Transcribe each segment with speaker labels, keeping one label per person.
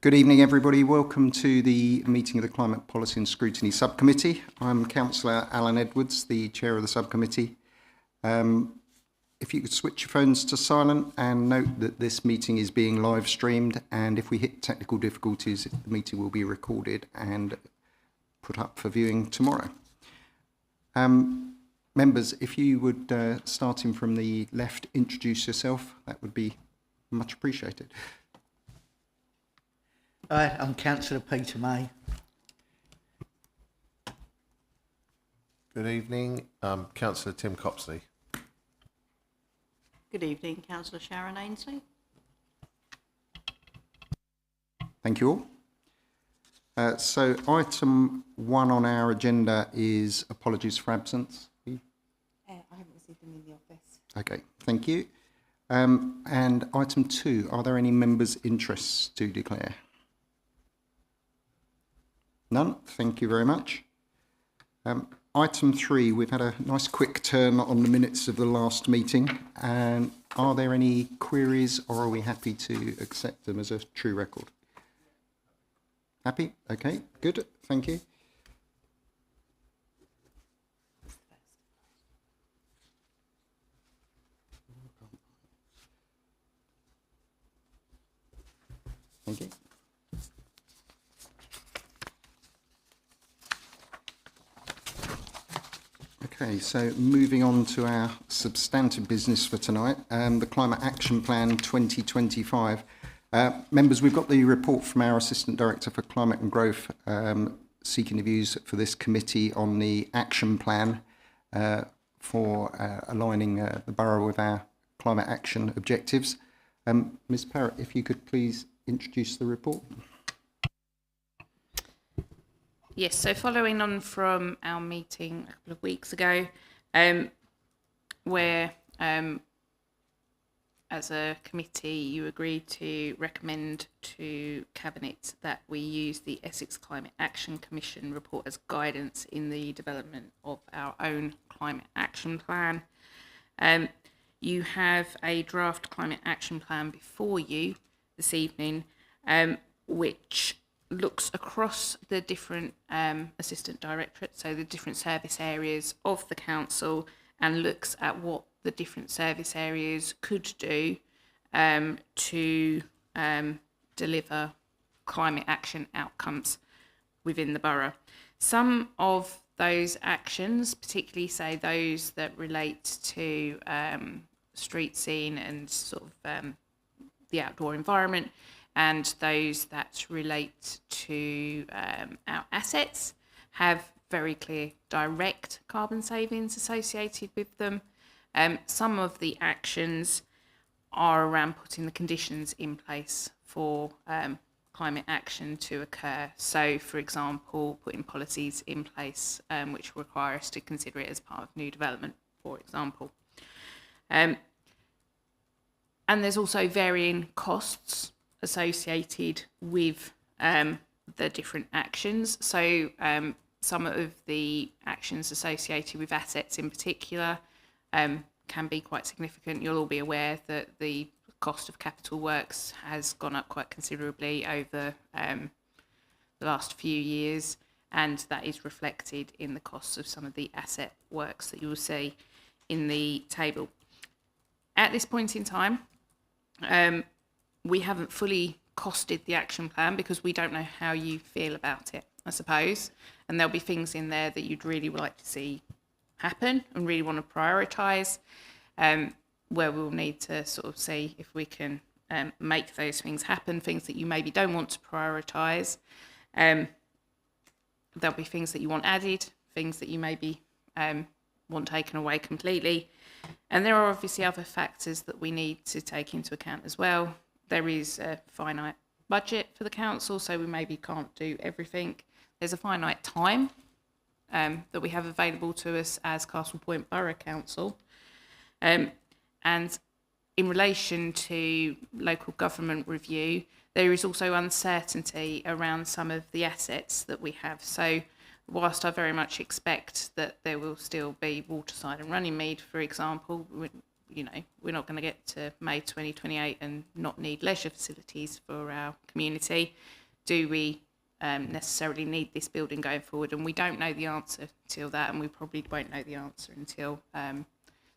Speaker 1: Good evening, everybody. Welcome to the meeting of the Climate Policy and Scrutiny Subcommittee. I'm Councillor Alan Edwards, the chair of the subcommittee. If you could switch your phones to silent and note that this meeting is being live streamed, and if we hit technical difficulties, the meeting will be recorded and put up for viewing tomorrow. Members, if you would, starting from the left, introduce yourself, that would be much appreciated.
Speaker 2: I'm Councillor Peter May.
Speaker 3: Good evening, Councillor Tim Copsley.
Speaker 4: Good evening, Councillor Sharon Ainsley.
Speaker 1: Thank you all. So item 1 on our agenda is apologies for absence.
Speaker 4: I haven't received them in the office.
Speaker 1: Okay, thank you. And item 2, are there any members' interests to declare? None, thank you very much. Item 3, we've had a nice quick turn on the minutes of the last meeting. And are there any queries, or are we happy to accept them as a true record? Happy? Okay, good, thank you. Thank you. Okay, so moving on to our substantive business for tonight, the Climate Action Plan 2025. Members, we've got the report from our Assistant Director for Climate and Growth seeking the views for this committee on the action plan for aligning the Borough with our climate action objectives. Ms Parrott, if you could please introduce the report.
Speaker 5: Yes, so following on from our meeting a couple of weeks ago, where as a committee you agreed to recommend to Cabinet that we use the Essex Climate Action Commission report as guidance in the development of our own climate action plan. You have a draft climate action plan before you this evening, which looks across the different assistant directorates, so the different service areas of the council, and looks at what the different service areas could do to deliver climate action outcomes within the borough. Some of those actions, particularly say those that relate to street scene and sort of the outdoor environment, and those that relate to our assets, have very clear direct carbon savings associated with them. Some of the actions are around putting the conditions in place for climate action to occur. So, for example, putting policies in place which require us to consider it as part of new development, for example. And there's also varying costs associated with the different actions. So some of the actions associated with assets in particular can be quite significant. You'll all be aware that the cost of capital works has gone up quite considerably over the last few years, and that is reflected in the costs of some of the asset works that you will see in the table. At this point in time, we haven't fully costed the action plan because we don't know how you feel about it, I suppose. And there'll be things in there that you'd really like to see happen and really want to prioritise, where we'll need to sort of see if we can make those things happen, things that you maybe don't want to prioritise. There'll be things that you want added, things that you maybe want taken away completely. And there are obviously other factors that we need to take into account as well. There is a finite budget for the council, so we maybe can't do everything. There's a finite time that we have available to us as Castle Point Borough Council. And in relation to local government review, there is also uncertainty around some of the assets that we have. So whilst I very much expect that there will still be Waterside and Runnymede, for example, we're not going to get to May 2028 and not need leisure facilities for our community. Do we necessarily need this building going forward? And we don't know the answer till that, and we probably won't know the answer until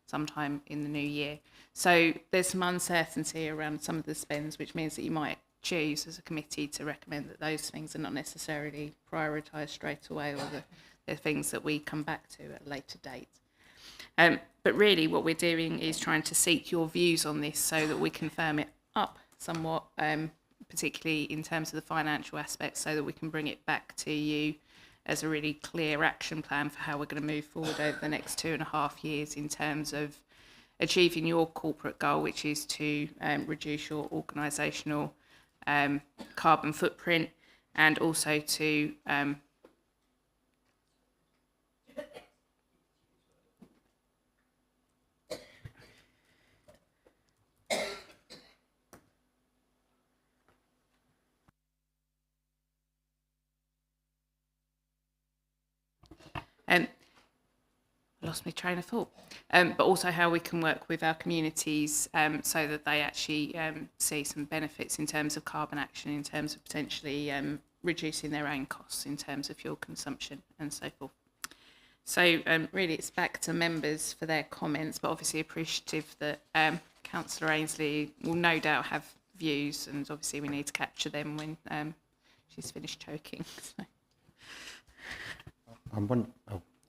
Speaker 5: sometime in the new year. So there's some uncertainty around some of the spends, which means that you might choose as a committee to recommend that those things are not necessarily prioritised straight away, or they're things that we come back to at a later date. But really what we're doing is trying to seek your views on this so that we can firm it up somewhat, particularly in terms of the financial aspects, so that we can bring it back to you as a really clear action plan for how we're going to move forward over the next 2.5 years in terms of achieving your corporate goal, which is to reduce your organisational carbon footprint, and also to I lost my train of thought. But also how we can work with our communities so that they actually see some benefits in terms of carbon action, in terms of potentially reducing their own costs in terms of fuel consumption and so forth. So really it's back to members for their comments, but obviously appreciative that Councillor Ainsley will no doubt have views, and obviously we need to capture them when she's finished choking. So.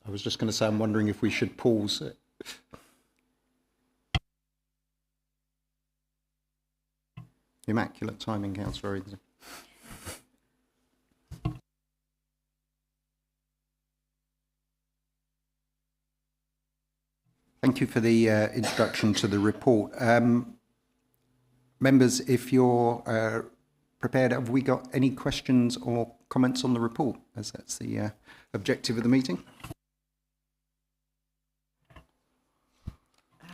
Speaker 1: I was just going to say, I'm wondering if we should pause it. Immaculate timing, Councillor Ainsley. Thank you for the introduction to the report. Members, if you're prepared, have we got any questions or comments on the report, as that's the objective of the meeting?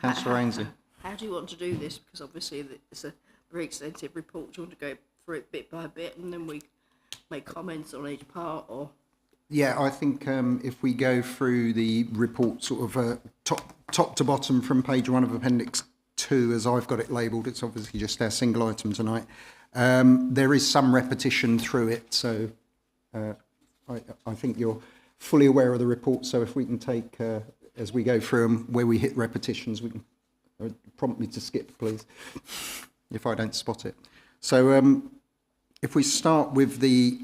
Speaker 1: Councillor Ainsley.
Speaker 4: How do you want to do this? Because obviously it's a very extensive report. Do you want to go through it bit by bit and then we make comments on each part, or?
Speaker 1: Yeah, I think if we go through the report sort of top to bottom from page 1 of Appendix 2, as I've got it labelled, it's obviously just our single item tonight. There is some repetition through it, so I think you're fully aware of the report. So if we can take, as we go through them, where we hit repetitions, we can prompt me to skip, please, if I don't spot it. So if we start with the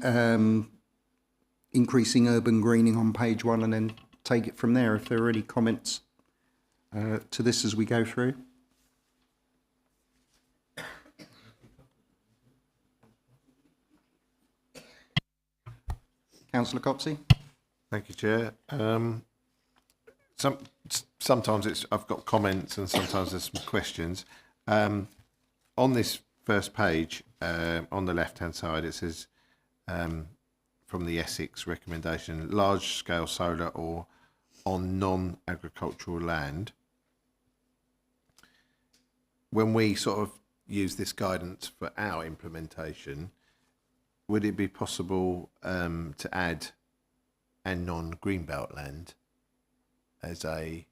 Speaker 1: increasing urban greening on page 1 and then take it from there, if there are any comments to this as we go through. Councillor Copsey.
Speaker 3: Thank you, Chair. Sometimes I've got comments and sometimes there's some questions. On this first page, on the left-hand side, it says from the Essex recommendation, large-scale solar or on non-agricultural land. When we sort of use this guidance for our implementation, would it be possible to add and non-greenbelt land as a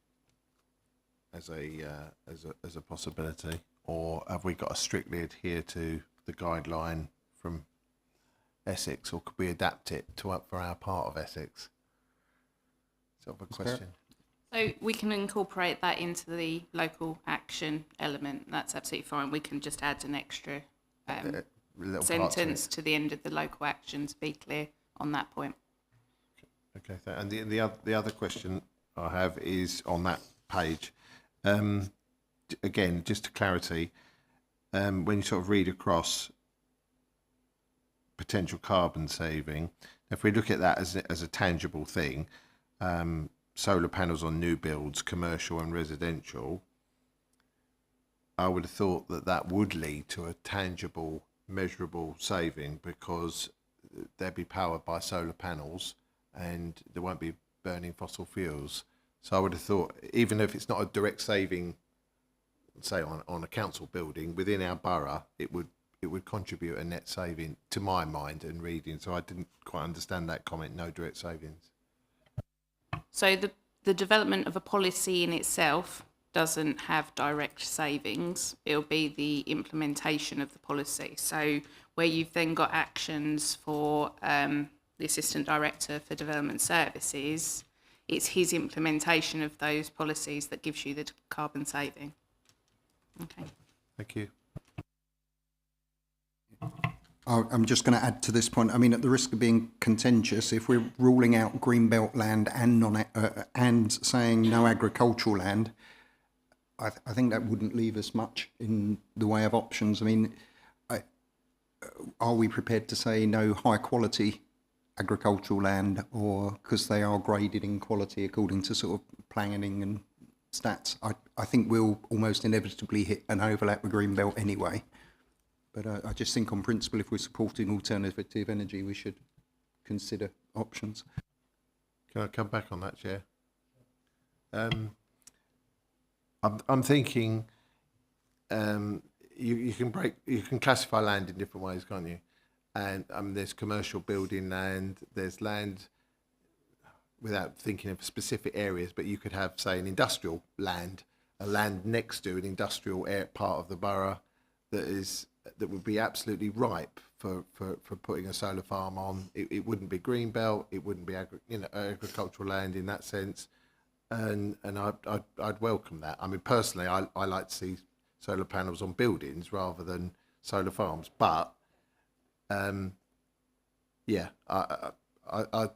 Speaker 3: possibility, or have we got to strictly adhere to the guideline from Essex, or could we adapt it to for our part of Essex? Sort of a question.
Speaker 5: So we can incorporate that into the local action element. That's absolutely fine. We can just add an extra sentence to the end of the local action to be clear on that point.
Speaker 3: Okay, and the other question I have is on that page. Again, just to clarity, when you sort of read across potential carbon saving, if we look at that as a tangible thing, solar panels on new builds, commercial and residential, I would have thought that would lead to a tangible, measurable saving, because they'll be powered by solar panels and there won't be burning fossil fuels. So I would have thought, even if it's not a direct saving, say on a council building within our borough, it would contribute a net saving to my mind and reading. So I didn't quite understand that comment, no direct savings.
Speaker 5: So the development of a policy in itself doesn't have direct savings. It'll be the implementation of the policy. So where you've then got actions for the Assistant Director for Development Services, it's his implementation of those policies that gives you the carbon saving. Okay.
Speaker 3: Thank you.
Speaker 1: I'm just going to add to this point. I mean, at the risk of being contentious, if we're ruling out greenbelt land and and saying no agricultural land, I think that wouldn't leave us much in the way of options. I mean, are we prepared to say no high quality agricultural land, or because they are graded in quality according to sort of planning and stats? I think we'll almost inevitably hit an overlap with greenbelt anyway. But I just think on principle, if we're supporting alternative energy, we should consider options.
Speaker 3: Can I come back on that, Chair? I'm thinking you can classify land in different ways, can't you? And there's commercial building land, there's land without thinking of specific areas, but you could have, say, an industrial land, a land next to an industrial part of the borough that would be absolutely ripe for putting a solar farm on. It wouldn't be greenbelt, it wouldn't be agricultural land in that sense, and I'd welcome that. I mean, personally, I like to see solar panels on buildings rather than solar farms, but yeah, I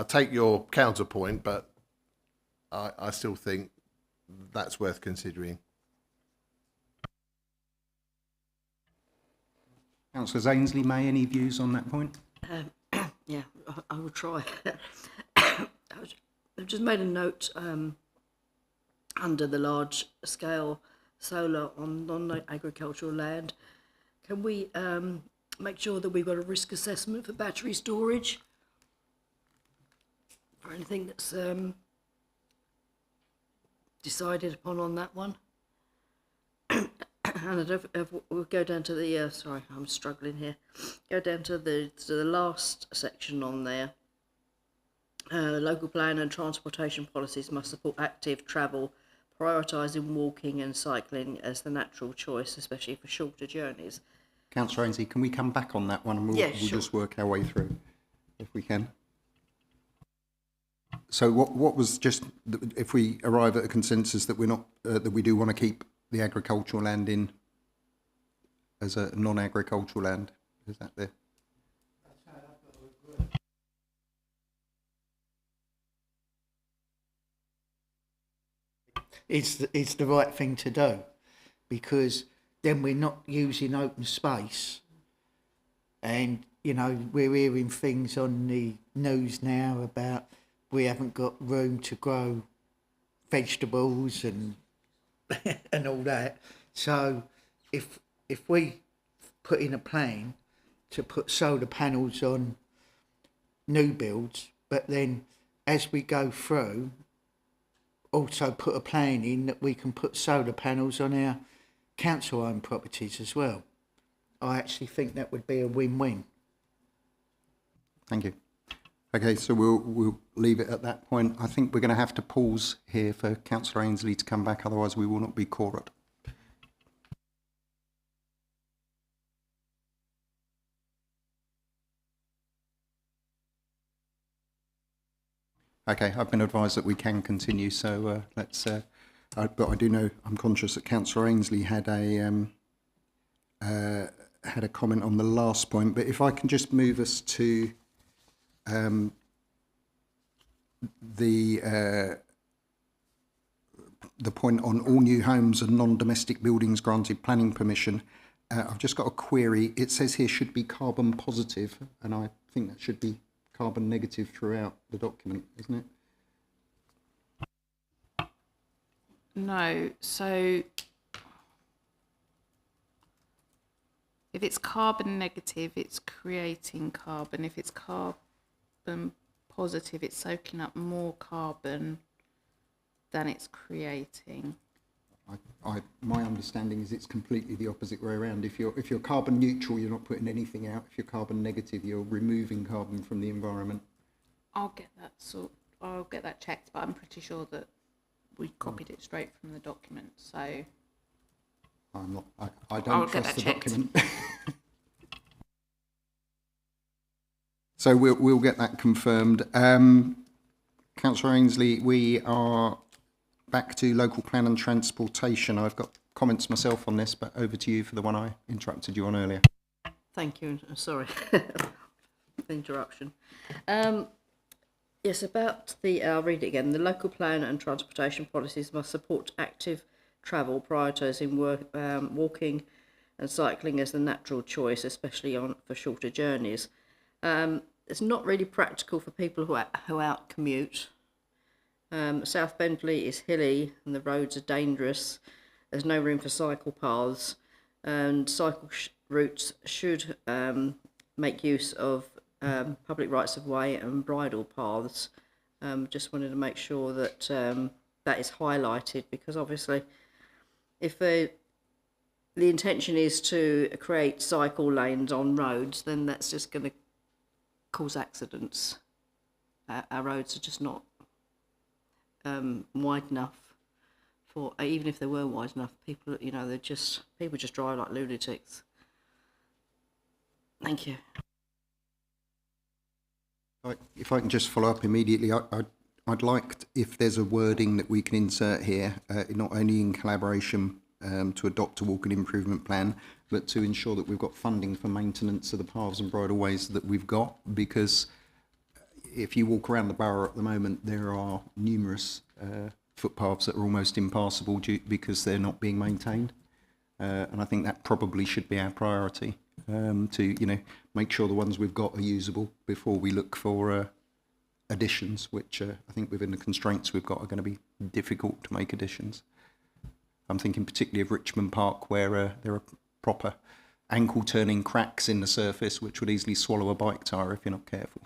Speaker 3: take your counterpoint, but I still think that's worth considering.
Speaker 1: Councillor Ainsley, any views on that point?
Speaker 4: Yeah, I will try. I've just made a note under the large scale solar on non-agricultural land. Can we make sure that we've got a risk assessment for battery storage? For anything that's decided upon on that one? And I don't, we'll go down to the, sorry, I'm struggling here. Go down to the last section on there. Local plan and transportation policies must support active travel, prioritising walking and cycling as the natural choice, especially for shorter journeys.
Speaker 1: Councillor Ainsley, can we come back on that one, and we'll just work our way through, if we can? So what was just, if we arrive at a consensus that we're not, that we do want to keep the agricultural land in as a non-agricultural land, is that there?
Speaker 2: It's the right thing to do, because then we're not using open space. And, you know, we're hearing things on the news now about we haven't got room to grow vegetables and and all that. So if we put in a plan to put solar panels on new builds, but then as we go through, also put a plan in that we can put solar panels on our council-owned properties as well, I actually think that would be a win-win.
Speaker 1: Thank you. Okay, so we'll leave it at that point. I think we're going to have to pause here for Councillor Ainsley to come back, otherwise we will not be quorate. Okay, I've been advised that we can continue, so let's. But I do know, I'm conscious that Councillor Ainsley had a comment on the last point. But if I can just move us to the point on all new homes and non-domestic buildings granted planning permission. I've just got a query. It says here should be carbon positive, and I think that should be carbon negative throughout the document, isn't it?
Speaker 5: No, so if it's carbon negative, it's creating carbon. If it's carbon positive, it's soaking up more carbon than it's creating.
Speaker 1: My understanding is it's completely the opposite way around. If you're carbon neutral, you're not putting anything out. If you're carbon negative, you're removing carbon from the environment.
Speaker 5: I'll get that checked, but I'm pretty sure that we copied it straight from the document. So
Speaker 1: I'm not, I
Speaker 5: I'll
Speaker 1: don't
Speaker 5: get
Speaker 1: trust
Speaker 5: that
Speaker 1: the
Speaker 5: checked.
Speaker 1: document. So we'll get that confirmed. Councillor Ainsley, we are back to local plan and transportation. I've got comments myself on this, but over to you for the one I interrupted you on earlier.
Speaker 4: Thank you. Sorry for the interruption. Yes, about the, I'll read it again. The local plan and transportation policies must support active travel, prioritising walking and cycling as the natural choice, especially for shorter journeys. It's not really practical for people who out commute. South Benfleet is hilly and the roads are dangerous. There's no room for cycle paths, and cycle routes should make use of public rights of way and bridle paths. Just wanted to make sure that that is highlighted, because obviously if the intention is to create cycle lanes on roads, then that's just going to cause accidents. Our roads are just not wide enough for, even if they were wide enough, people, you know, people just drive like lunatics. Thank you.
Speaker 1: If I can just follow up immediately, I'd like, if there's a wording that we can insert here, not only in collaboration to adopt a walking improvement plan, but to ensure that we've got funding for maintenance of the paths and bridleways that we've got, because if you walk around the borough at the moment, there are numerous footpaths that are almost impassable because they're not being maintained. And I think that probably should be our priority, to, you know, make sure the ones we've got are usable before we look for additions, which I think within the constraints we've got are going to be difficult to make additions. I'm thinking particularly of Richmond Park, where there are proper ankle turning cracks in the surface which would easily swallow a bike tyre if you're not careful.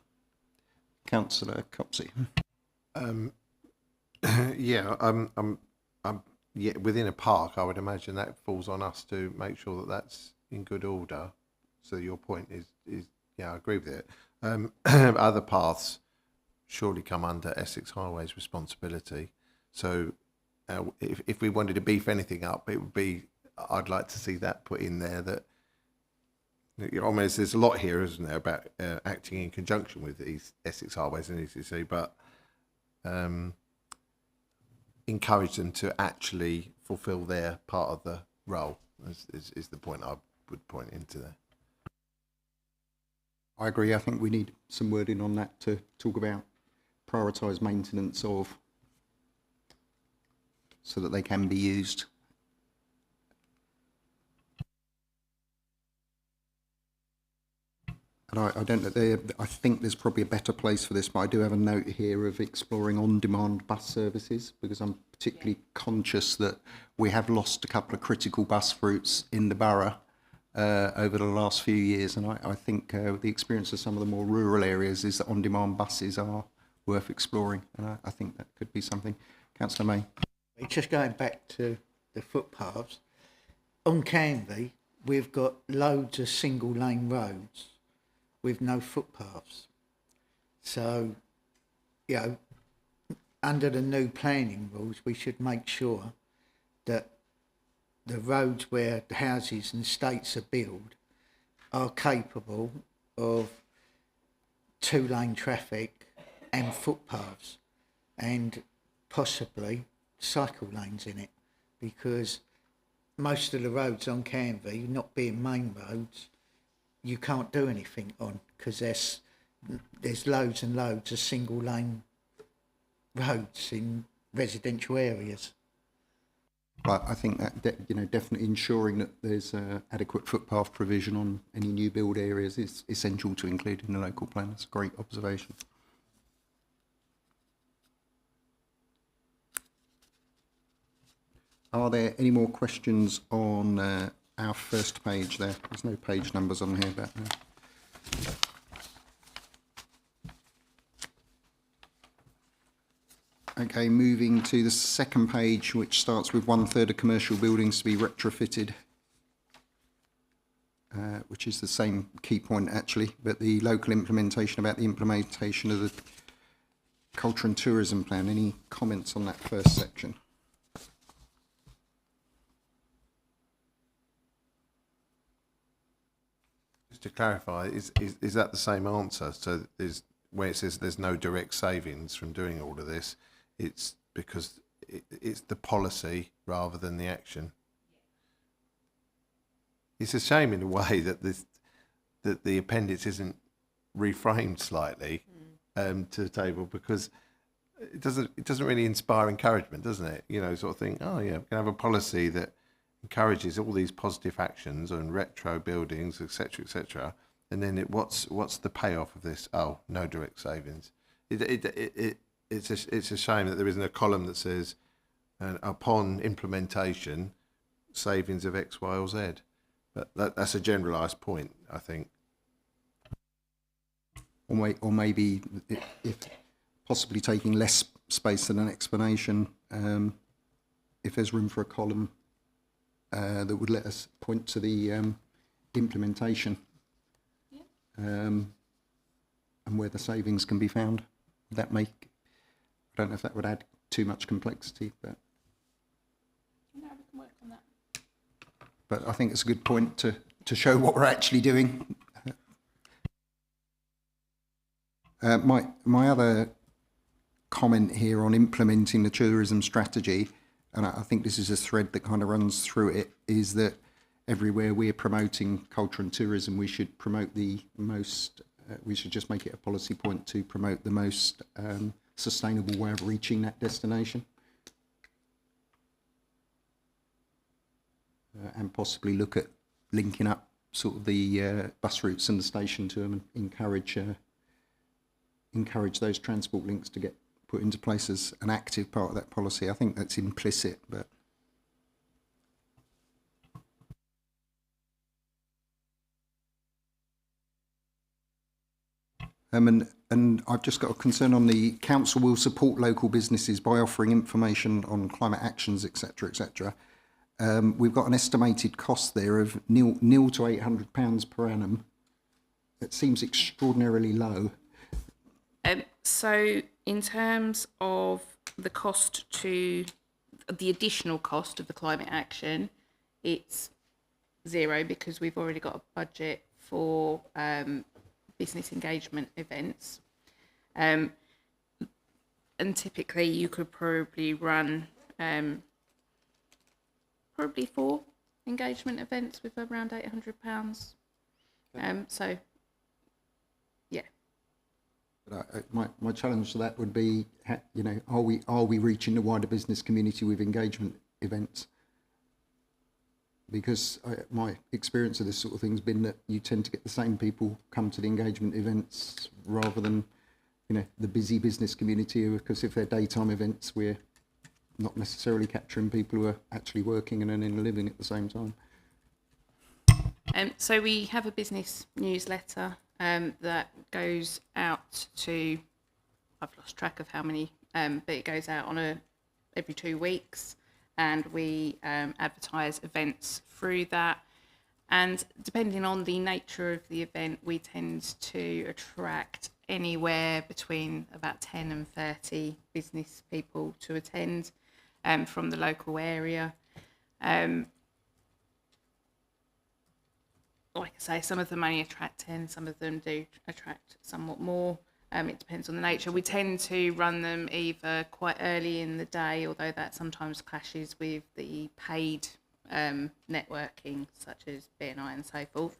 Speaker 1: Councillor Copsey.
Speaker 3: Yeah, within a park, I would imagine that falls on us to make sure that that's in good order. So your point is yeah, I agree with it. Other paths surely come under Essex Highways responsibility. So if we wanted to beef anything up, it would be, I'd like to see that put in there, that, you know, I mean, there's a lot here, isn't there, about acting in conjunction with these Essex Highways and ECC, but encourage them to actually fulfil their part of the role is the point I would point into there.
Speaker 1: I agree. I think we need some wording on that to talk about prioritised maintenance of, so that they can be used. And I don't know, I think there's probably a better place for this, but I do have a note here of exploring on-demand bus services, because I'm particularly conscious that we have lost a couple of critical bus routes in the borough over the last few years, and I think the experience of some of the more rural areas is that on-demand buses are worth exploring, and I think that could be something. Councillor May.
Speaker 2: Just going back to the footpaths, on Canvey, we've got loads of single lane roads with no footpaths. So, you know, under the new planning rules, we should make sure that the roads where the houses and estates are built are capable of 2-lane traffic and footpaths, and possibly cycle lanes in it, because most of the roads on Canvey, not being main roads, you can't do anything on, because there's loads and loads of single lane roads in residential areas.
Speaker 1: But I think that you know, definitely ensuring that there's adequate footpath provision on any new build areas is essential to include in the local plan. That's a great observation. Are there any more questions on our first page there? There's no page numbers on here, but okay, moving to the second page, which starts with 1/3 of commercial buildings to be retrofitted, which is the same key point actually, but the local implementation, about the implementation of the culture and tourism plan. Any comments on that first section?
Speaker 3: to clarify, is that the same answer? So there's where it says there's no direct savings from doing all of this, it's because it's the policy rather than the action. It's a shame in a way that the appendix isn't reframed slightly to the table, because it doesn't really inspire encouragement, doesn't it? You know, sort of think, oh yeah, we can have a policy that encourages all these positive actions on retro buildings, etc., and then what's the payoff of this? Oh, no direct savings. It's a shame that there isn't a column that says, upon implementation, savings of X, Y, or Z. But that's a generalised point, I think.
Speaker 1: Or maybe if possibly taking less space than an explanation, if there's room for a column that would let us point to the implementation, and where the savings can be found. Would that make, I don't know if that would add too much complexity, but
Speaker 5: No, we can work on that.
Speaker 1: I think it's a good point to show what we're actually doing. My other comment here on implementing the tourism strategy, and I think this is a thread that kind of runs through it, is that everywhere we're promoting culture and tourism, we should promote the most, we should just make it a policy point to promote the most sustainable way of reaching that destination. And possibly look at linking up sort of the bus routes and the station to them, and encourage those transport links to get put into place as an active part of that policy. I think that's implicit, but and I've just got a concern on the council will support local businesses by offering information on climate actions, etc., etc. We've got an estimated cost there of nil to £800 per annum. It seems extraordinarily low.
Speaker 5: So in terms of the cost to the additional cost of the climate action, it's zero, because we've already got a budget for business engagement events. And typically you could probably run probably 4 engagement events with around £800. So, yeah.
Speaker 1: But my challenge to that would be, you know, are we reaching the wider business community with engagement events? Because my experience of this sort of thing has been that you tend to get the same people come to the engagement events rather than, you know, the busy business community, because if they're daytime events, we're not necessarily capturing people who are actually working and earning a living at the same time.
Speaker 5: So we have a business newsletter that goes out to, I've lost track of how many, but it goes out on every 2 weeks, and we advertise events through that. And depending on the nature of the event, we tend to attract anywhere between about 10 and 30 business people to attend from the local area. Like I say, some of them only attract 10, some of them do attract somewhat more. It depends on the nature. We tend to run them either quite early in the day, although that sometimes clashes with the paid networking, such as BNI and so forth,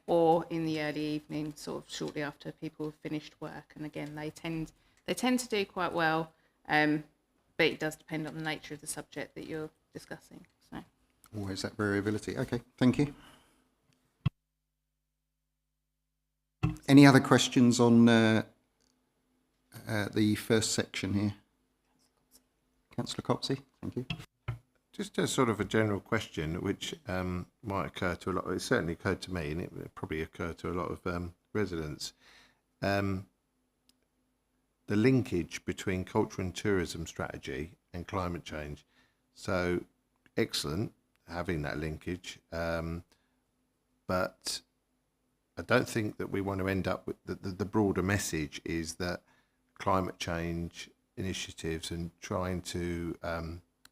Speaker 5: or in the early evening, sort of shortly after people have finished work. And again, they tend to do quite well, but it does depend on the nature of the subject that you're discussing. So,
Speaker 1: always that variability. Okay, thank you. Any other questions on the first section here? Councillor Copsey, thank you.
Speaker 3: Just a sort of a general question, which might occur to a lot. It certainly occurred to me, and it probably occurred to a lot of residents. The linkage between culture and tourism strategy and climate change. So excellent having that linkage, but I don't think that we want to end up with the broader message is that climate change initiatives and trying to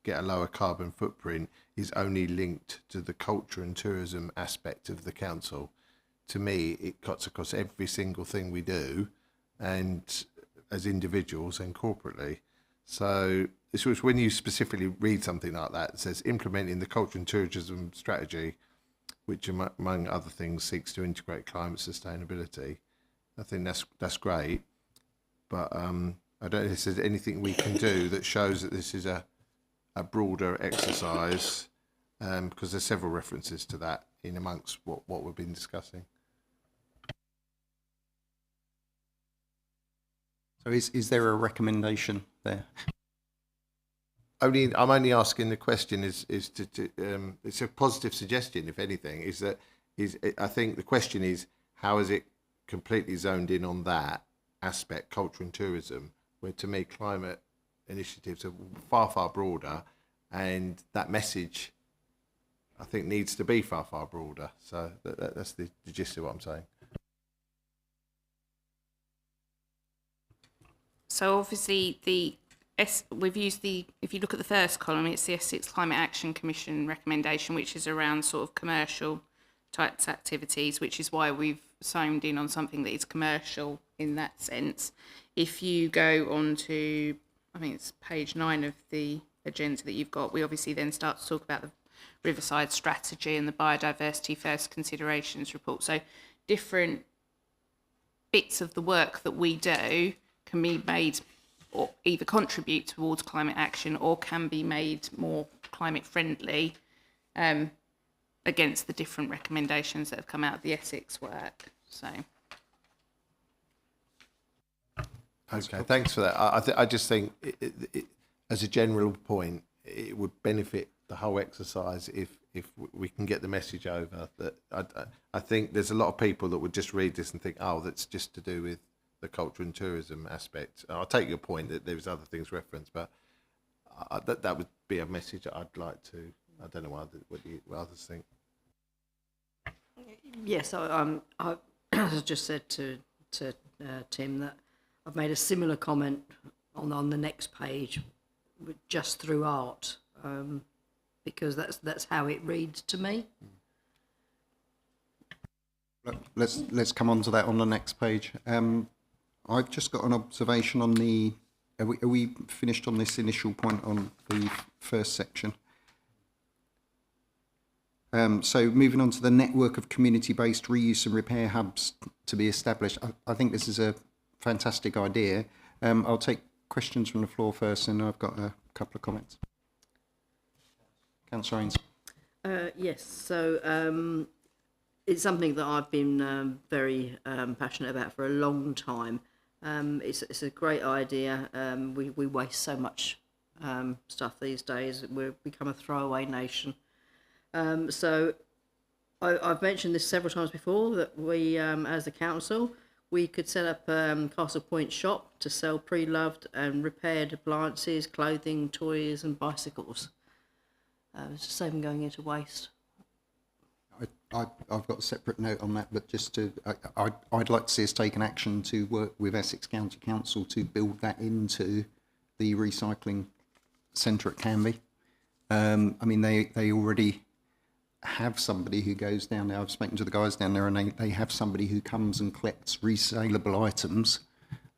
Speaker 3: get a lower carbon footprint is only linked to the culture and tourism aspect of the council. to me, it cuts across every single thing we do, and as individuals and corporately. So it's which when you specifically read something like that, it says implementing the culture and tourism strategy, which among other things seeks to integrate climate sustainability. I think that's great, but I don't know if there's anything we can do that shows that this is a broader exercise, because there's several references to that in amongst what we've been discussing.
Speaker 1: So is there a recommendation there?
Speaker 3: I'm only asking the question is to it's a positive suggestion, if anything, I think the question is, how is it completely zoned in on that aspect, culture and tourism, where to me climate initiatives are far, far broader, and that message I think needs to be far, far broader. So that's the gist of what I'm saying.
Speaker 5: So obviously we've used if you look at the first column, it's the Essex Climate Action Commission recommendation, which is around sort of commercial types activities, which is why we've zoned in on something that is commercial in that sense. If you go on to, I think it's page 9 of the agenda that you've got, we obviously then start to talk about the Riverside Strategy and the Biodiversity First Considerations report. So different bits of the work that we do can be made or either contribute towards climate action or can be made more climate friendly against the different recommendations that have come out of the Essex work. So.
Speaker 3: Okay, thanks for that. I just think, as a general point, it would benefit the whole exercise if we can get the message over that. I think there's a lot of people that would just read this and think, oh, that's just to do with the culture and tourism aspect. I'll take your point that there's other things referenced, but that would be a message that I'd like to. I don't know what others think.
Speaker 4: Yes, I just said to Tim that I've made a similar comment on the next page, just through art, because that's how it reads to me.
Speaker 1: Let's come on to that on the next page. I've just got an observation on the. Are we finished on this initial point on the first section? So moving on to the network of community-based reuse and repair hubs to be established. I think this is a fantastic idea. I'll take questions from the floor first, and I've got a couple of comments. Councillor Haynes.
Speaker 4: Yes, so it's something that I've been very passionate about for a long time. It's a great idea. We waste so much stuff these days. We've become a throwaway nation. So I've mentioned this several times before, that we, as a council, we could set up Castle Point shop to sell pre-loved and repaired appliances, clothing, toys and bicycles. It's just saving going into waste.
Speaker 1: I've got a separate note on that, but just to, I'd like to see us take an action to work with Essex County Council to build that into the recycling centre at Canby. I mean, they already have somebody who goes down there. I've spoken to the guys down there, and they have somebody who comes and collects resaleable items.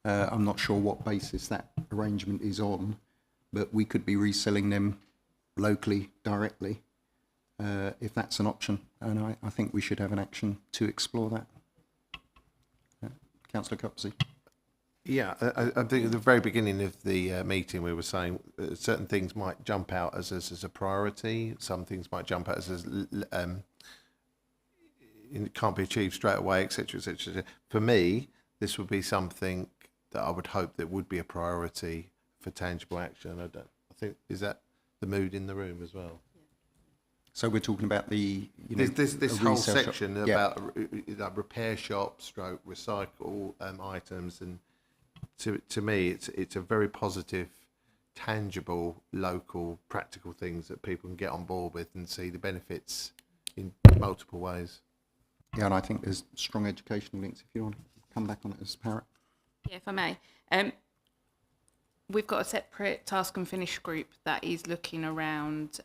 Speaker 1: I'm not sure what basis that arrangement is on, but we could be reselling them locally directly. If that's an option, and I think we should have an action to explore that. Councillor Copsey.
Speaker 3: Yeah, I think at the very beginning of the meeting we were saying certain things might jump out as a priority, some things might jump out as it can't be achieved straight away, etc., etc. For me, this would be something that I would hope that would be a priority for tangible action. I think, is that the mood in the room as well?
Speaker 1: So we're talking about the
Speaker 3: this whole section about repair shops, stroke recycle items, and to me it's a very positive, tangible, local, practical things that people can get on board with and see the benefits in multiple ways.
Speaker 1: Yeah, and I think there's strong educational links. If you want to come back on it as Parrot.
Speaker 5: Yeah, if I may. We've got a separate task and finish group that is looking around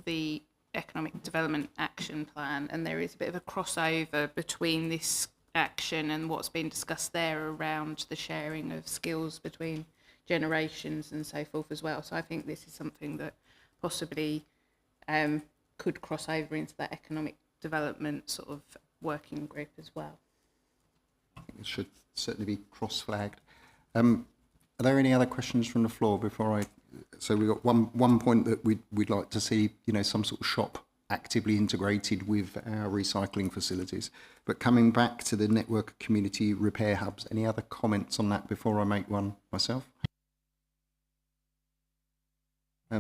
Speaker 5: the Economic Development Action Plan, and there is a bit of a crossover between this action and what's been discussed there around the sharing of skills between generations and so forth as well. So I think this is something that possibly could cross over into that economic development sort of working group as well.
Speaker 1: I think it should certainly be cross-flagged. Are there any other questions from the floor before I? So we've got one point that we'd like to see, some sort of shop actively integrated with our recycling facilities. But coming back to the network of community repair hubs, any other comments on that before I make one myself?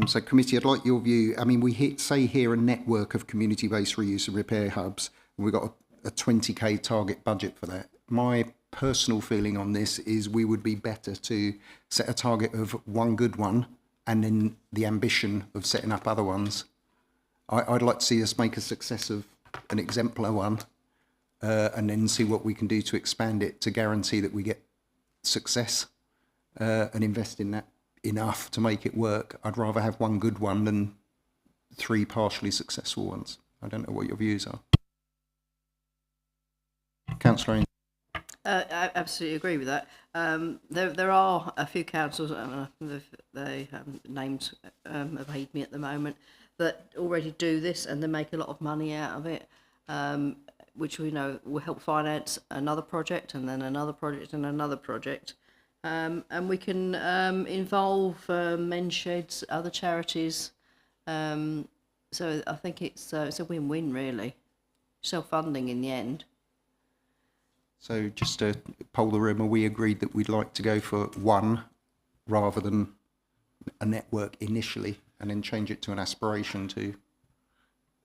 Speaker 1: So committee, I'd like your view. I mean, we say here a network of community-based reuse and repair hubs, and we've got a 20k target budget for that. My personal feeling on this is we would be better to set a target of one good one and then the ambition of setting up other ones. I'd like to see us make a success of an exemplar one and then see what we can do to expand it to guarantee that we get success and invest in that enough to make it work. I'd rather have one good one than 3 partially successful ones. I don't know what your views are. Councillor.
Speaker 4: I absolutely agree with that. There are a few councils, they names evade me at the moment, that already do this and they make a lot of money out of it, which we know will help finance another project and then another project and another project. And we can involve men's sheds, other charities. So I think it's a win-win, really. Self-funding in the end.
Speaker 1: So just to poll the room, are we agreed that we'd like to go for one rather than a network initially and then change it to an aspiration to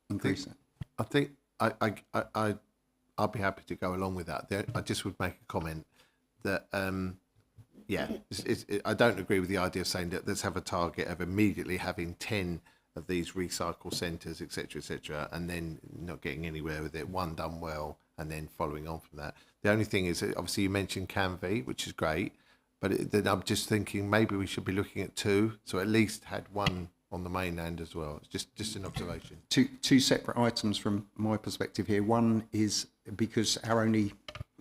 Speaker 1: increase it?
Speaker 3: I think I'll be happy to go along with that. I just would make a comment that, I don't agree with the idea of saying that let's have a target of immediately having 10 of these recycle centres, etc., and then not getting anywhere with it. One done well, and then following on from that. The only thing is, obviously, you mentioned Canvey, which is great, but then I'm just thinking maybe we should be looking at 2, so at least had one on the mainland as well. It's just an observation.
Speaker 1: Two separate items from my perspective here. One is because our only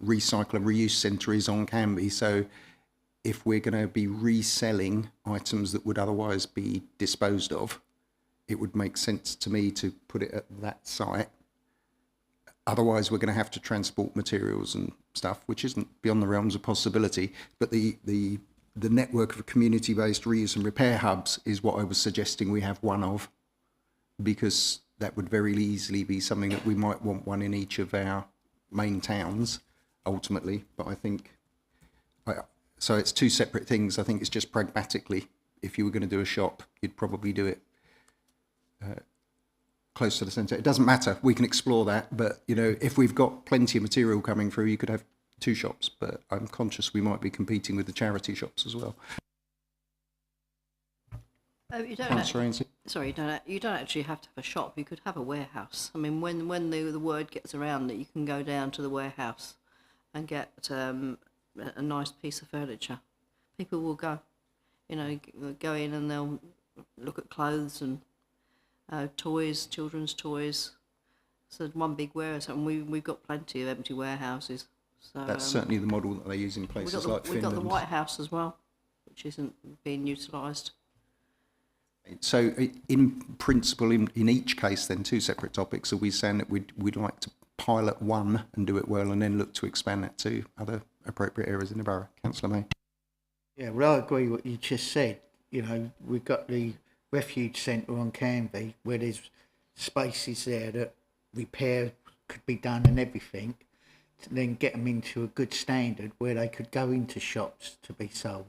Speaker 1: recycle and reuse centre is on Canvey, so if we're going to be reselling items that would otherwise be disposed of, it would make sense to me to put it at that site. Otherwise, we're going to have to transport materials and stuff, which isn't beyond the realms of possibility. But the network of community-based reuse and repair hubs is what I was suggesting we have one of, because that would very easily be something that we might want one in each of our main towns, ultimately. But I think, so it's 2 separate things. I think it's just pragmatically, if you were going to do a shop, you'd probably do it close to the centre. It doesn't matter, we can explore that, but if we've got plenty of material coming through, you could have 2 shops, but I'm conscious we might be competing with the charity shops as well.
Speaker 4: You don't actually have to have a shop. You could have a warehouse. I mean, when the word gets around that you can go down to the warehouse and get a nice piece of furniture, people will go. Go in and they'll look at clothes and toys, children's toys. So one big warehouse, and we've got plenty of empty warehouses. So
Speaker 1: that's certainly the model that they use in places like Finland.
Speaker 4: We've got the White House as well, which isn't being utilised.
Speaker 1: So in principle, in each case then, 2 separate topics, are we saying that we'd like to pilot one and do it well and then look to expand that to other appropriate areas in the borough? Councillor May.
Speaker 2: Yeah, well, I agree with what you just said. We've got the refuge centre on Canvey where there's spaces there that repair could be done and everything, to then get them into a good standard where they could go into shops to be sold.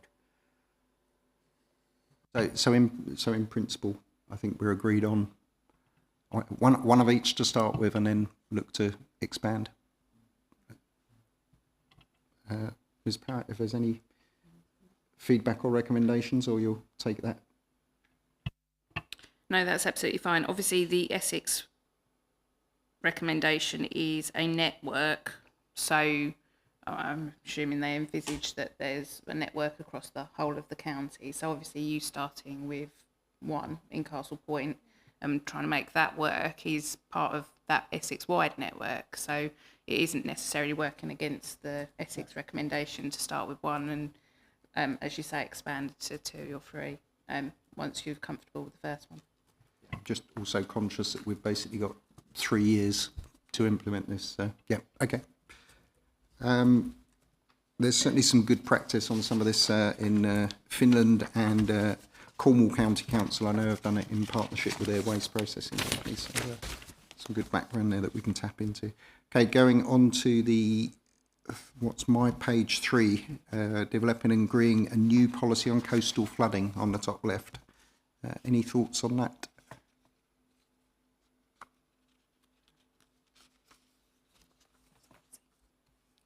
Speaker 1: So in principle, I think we're agreed on one of each to start with and then look to expand. Ms. Parrott, if there's any feedback or recommendations, or you'll take that?
Speaker 5: No, that's absolutely fine. Obviously, the Essex recommendation is a network, so I'm assuming they envisage that there's a network across the whole of the county. So obviously you starting with one in Castle Point and trying to make that work is part of that Essex-wide network. So it isn't necessarily working against the Essex recommendation to start with one and, as you say, expand to 2 or 3 once you're comfortable with the first one.
Speaker 1: Just also conscious that we've basically got 3 years to implement this. So, yeah, okay. There's certainly some good practice on some of this in Finland and Cornwall County Council. I know have done it in partnership with their waste processing company. So some good background there that we can tap into. Okay, going on to what's my page 3, developing and agreeing a new policy on coastal flooding on the top left. Any thoughts on that?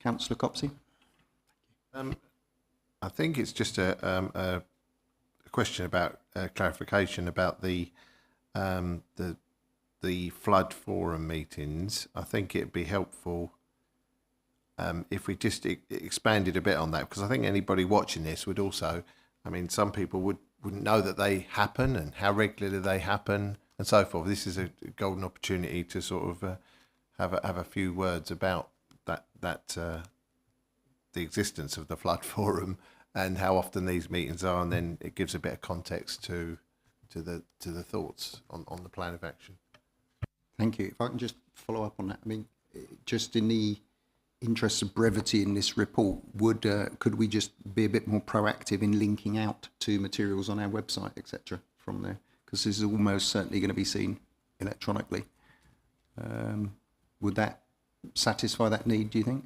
Speaker 1: Councillor Copsey?
Speaker 3: I think it's just a question about clarification about the flood forum meetings. I think it'd be helpful if we just expanded a bit on that, because I think anybody watching this would also, I mean, some people wouldn't know that they happen and how regularly they happen and so forth. This is a golden opportunity to sort of have a few words about the existence of the flood forum and how often these meetings are, and then it gives a bit of context to the thoughts on the plan of action.
Speaker 1: Thank you. If I can just follow up on that, I mean, just in the interest of brevity in this report, could we just be a bit more proactive in linking out to materials on our website, etc., from there? Because this is almost certainly going to be seen electronically. Would that satisfy that need, do you think?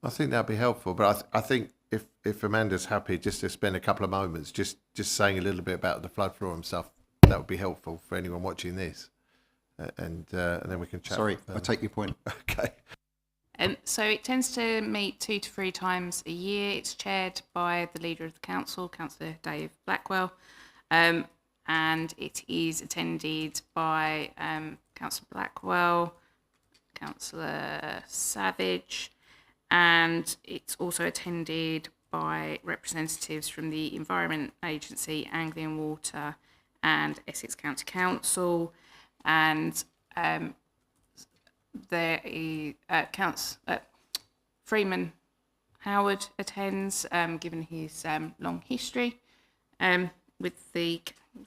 Speaker 3: I think that'd be helpful, but I think if Amanda's happy just to spend a couple of moments just saying a little bit about the flood forum stuff, that would be helpful for anyone watching this, and then we can chat.
Speaker 1: Sorry, I take your point.
Speaker 3: Okay.
Speaker 5: So it tends to meet 2 to 3 times a year. It's chaired by the leader of the council, Councillor Dave Blackwell, and it is attended by Councillor Blackwell, Councillor Savage, and it's also attended by representatives from the Environment Agency, Anglian Water and Essex County Council, and there is Freeman Howard attends, given his long history with the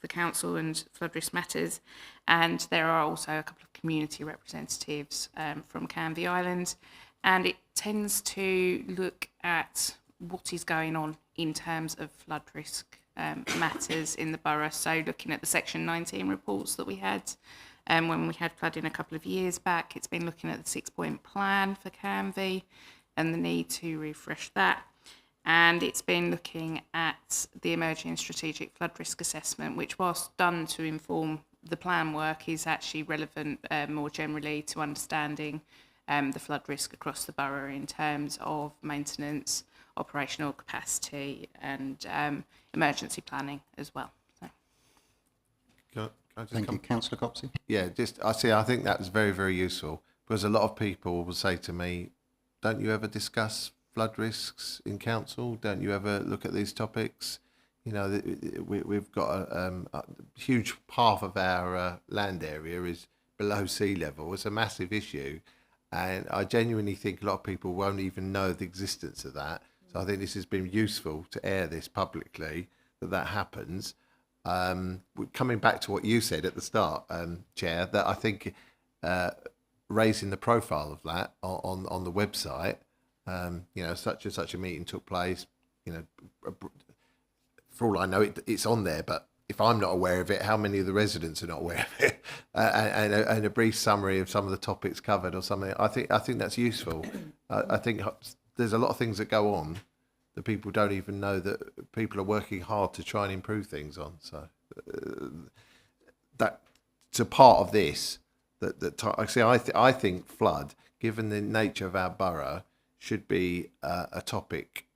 Speaker 5: council and flood risk matters, and there are also a couple of community representatives from Canvey Island, and it tends to look at what is going on in terms of flood risk matters in the borough. So looking at the Section 19 reports that we had when we had flooding a couple of years back, it's been looking at the 6-point plan for Canvey and the need to refresh that. And it's been looking at the emerging strategic flood risk assessment, which, whilst done to inform the plan work, is actually relevant more generally to understanding the flood risk across the borough in terms of maintenance, operational capacity and emergency planning as well. So.
Speaker 3: Can I just
Speaker 1: Thank you. Councillor Copsey?
Speaker 3: Yeah, I think that was very, very useful, because a lot of people will say to me, don't you ever discuss flood risks in council? Don't you ever look at these topics? You know, we've got a huge half of our land area is below sea level. It's a massive issue. And I genuinely think a lot of people won't even know the existence of that. So I think this has been useful to air this publicly, that happens. Coming back to what you said at the start, Chair, that I think raising the profile of that on the website, you know, such and such a meeting took place, you know, for all I know, it's on there, but if I'm not aware of it, how many of the residents are not aware of it? And a brief summary of some of the topics covered or something. I think that's useful. I think there's a lot of things that go on that people don't even know that people are working hard to try and improve things on. So that's a part of this. I think flood, given the nature of our borough, should be a topic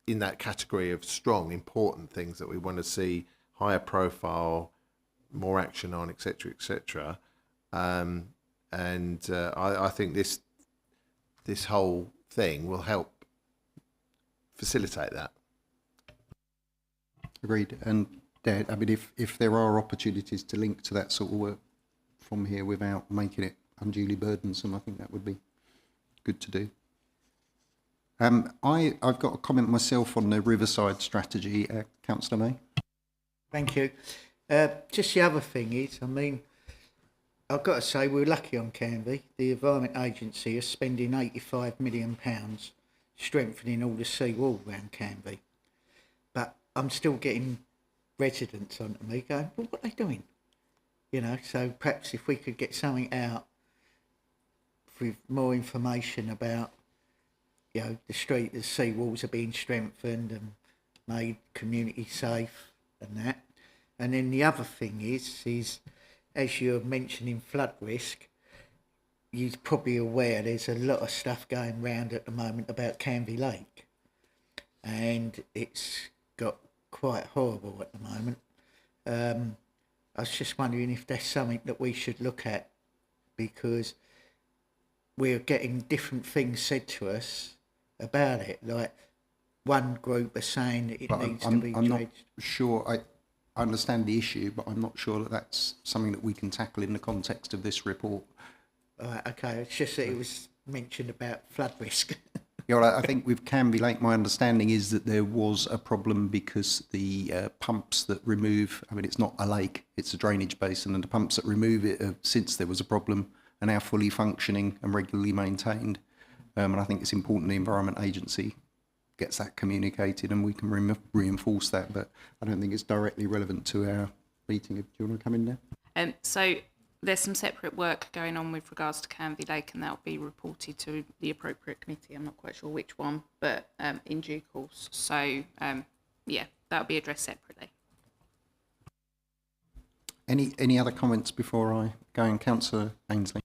Speaker 3: in that category of strong, important things that we want to see higher profile, more action on, etc., etc. I think this whole thing will help facilitate that.
Speaker 1: Agreed. And Dad, I mean, if there are opportunities to link to that sort of work from here without making it unduly burdensome, I think that would be good to do. I've got a comment myself on the Riverside strategy, Councillor May.
Speaker 2: Thank you. Just the other thing is, I mean, I've got to say we're lucky on Canvey. The Environment Agency is spending £85 million strengthening all the seawall around Canvey. But I'm still getting residents onto me going, well, what are they doing? You know, so perhaps if we could get something out with more information about, you know, the seawalls are being strengthened and made community safe and that. And then the other thing is as you're mentioning flood risk, you're probably aware there's a lot of stuff going round at the moment about Canvey Lake. And it's got quite horrible at the moment. I was just wondering if that's something that we should look at, because we're getting different things said to us about it. Like one group are saying that it needs to be
Speaker 1: I'm not
Speaker 2: dredged.
Speaker 1: sure. I understand the issue, but I'm not sure that that's something that we can tackle in the context of this report.
Speaker 2: Right, okay, it's just that it was mentioned about flood risk.
Speaker 1: Yeah, well, I think with Canvey Lake, my understanding is that there was a problem because the pumps that remove, I mean, it's not a lake, it's a drainage basin, and the pumps that remove it, since there was a problem, are now fully functioning and regularly maintained. And I think it's important the Environment Agency gets that communicated and we can reinforce that, but I don't think it's directly relevant to our meeting. Do you want to come in there?
Speaker 5: So there's some separate work going on with regards to Canvey Lake, and that will be reported to the appropriate committee. I'm not quite sure which one, but in due course. So, yeah, that'll be addressed separately.
Speaker 1: Any other comments before I go on, Councillor Ainsley?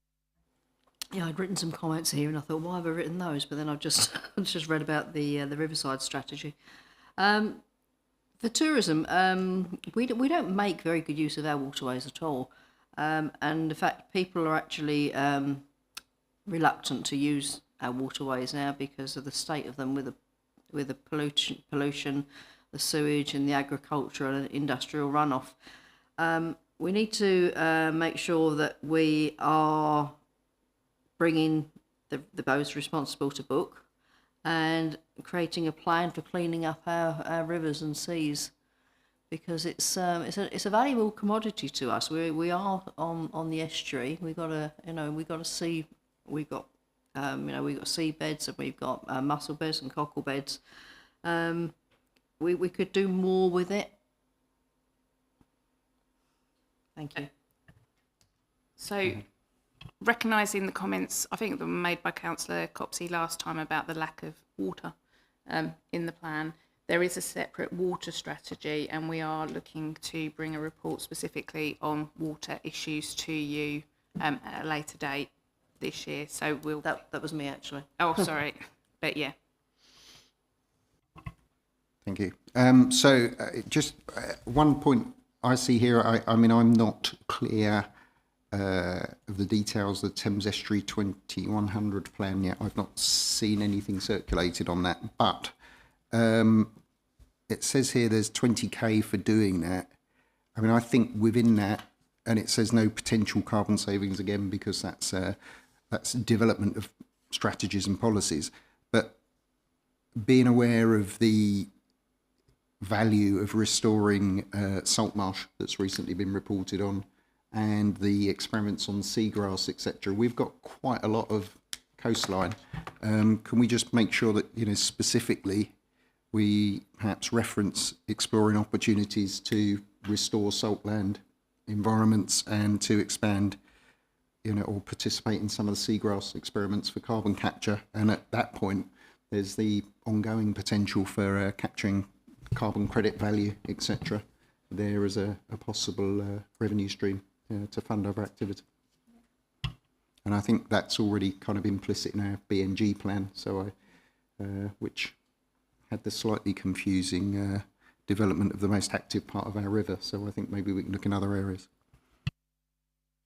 Speaker 4: Yeah, I'd written some comments here, and I thought, why have I written those? But then I've just just read about the Riverside strategy. For tourism, we don't make very good use of our waterways at all, and in fact, people are actually reluctant to use our waterways now because of the state of them with the pollution, the sewage, and the agricultural and industrial runoff. We need to make sure that we are bringing those responsible to book and creating a plan for cleaning up our rivers and seas, because it's a valuable commodity to us. We are on the estuary. We've got to see. We've got seabeds, and we've got mussel beds and cockle beds. We could do more with it. Thank you.
Speaker 5: So, recognising the comments, I think that were made by Councillor Copsey last time about the lack of water in the plan, there is a separate water strategy, and we are looking to bring a report specifically on water issues to you at a later date this year. So we'll...
Speaker 4: That was me, actually.
Speaker 5: Oh, sorry. But yeah.
Speaker 1: Thank you. Just one point I see here, I mean, I'm not clear of the details of the Thames Estuary 2100 plan yet. I've not seen anything circulated on that, but it says here there's 20k for doing that. I mean, I think within that, and it says no potential carbon savings again, because that's development of strategies and policies, but being aware of the value of restoring salt marsh that's recently been reported on, and the experiments on seagrass, etc. We've got quite a lot of coastline. Can we just make sure that, you know, specifically we perhaps reference exploring opportunities to restore saltland environments and to expand, you know, or participate in some of the seagrass experiments for carbon capture? And at that point, there's the ongoing potential for capturing carbon credit value, etc. There is a possible revenue stream to fund our activity. And I think that's already kind of implicit in our BNG plan, so which had the slightly confusing development of the most active part of our river. So I think maybe we can look in other areas.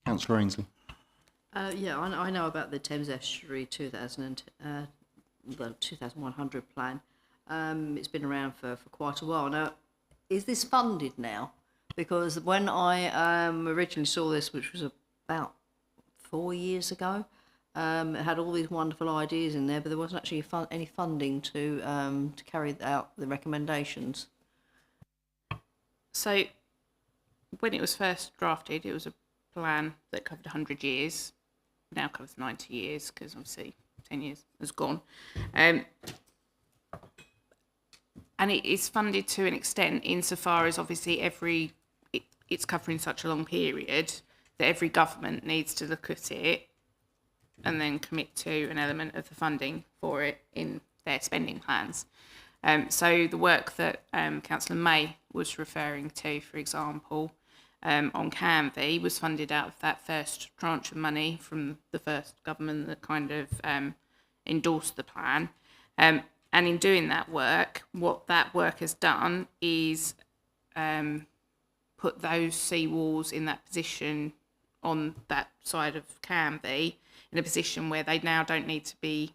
Speaker 1: Councillor Ainsley.
Speaker 4: Yeah, I know about the Thames Estuary 2100 plan. It's been around for quite a while now. Is this funded now? because when I originally saw this, which was about 4 years ago, it had all these wonderful ideas in there, but there wasn't actually any funding to carry out the recommendations.
Speaker 5: So when it was first drafted, it was a plan that covered 100 years, now covers 90 years because obviously 10 years has gone. And it is funded to an extent insofar as obviously it's covering such a long period that every government needs to look at it and then commit to an element of the funding for it in their spending plans. So the work that Councillor May was referring to, for example, on Canvey was funded out of that first tranche of money from the first government that kind of endorsed the plan. And in doing that work, what that work has done is put those seawalls in that position on that side of Canvey in a position where they now don't need to be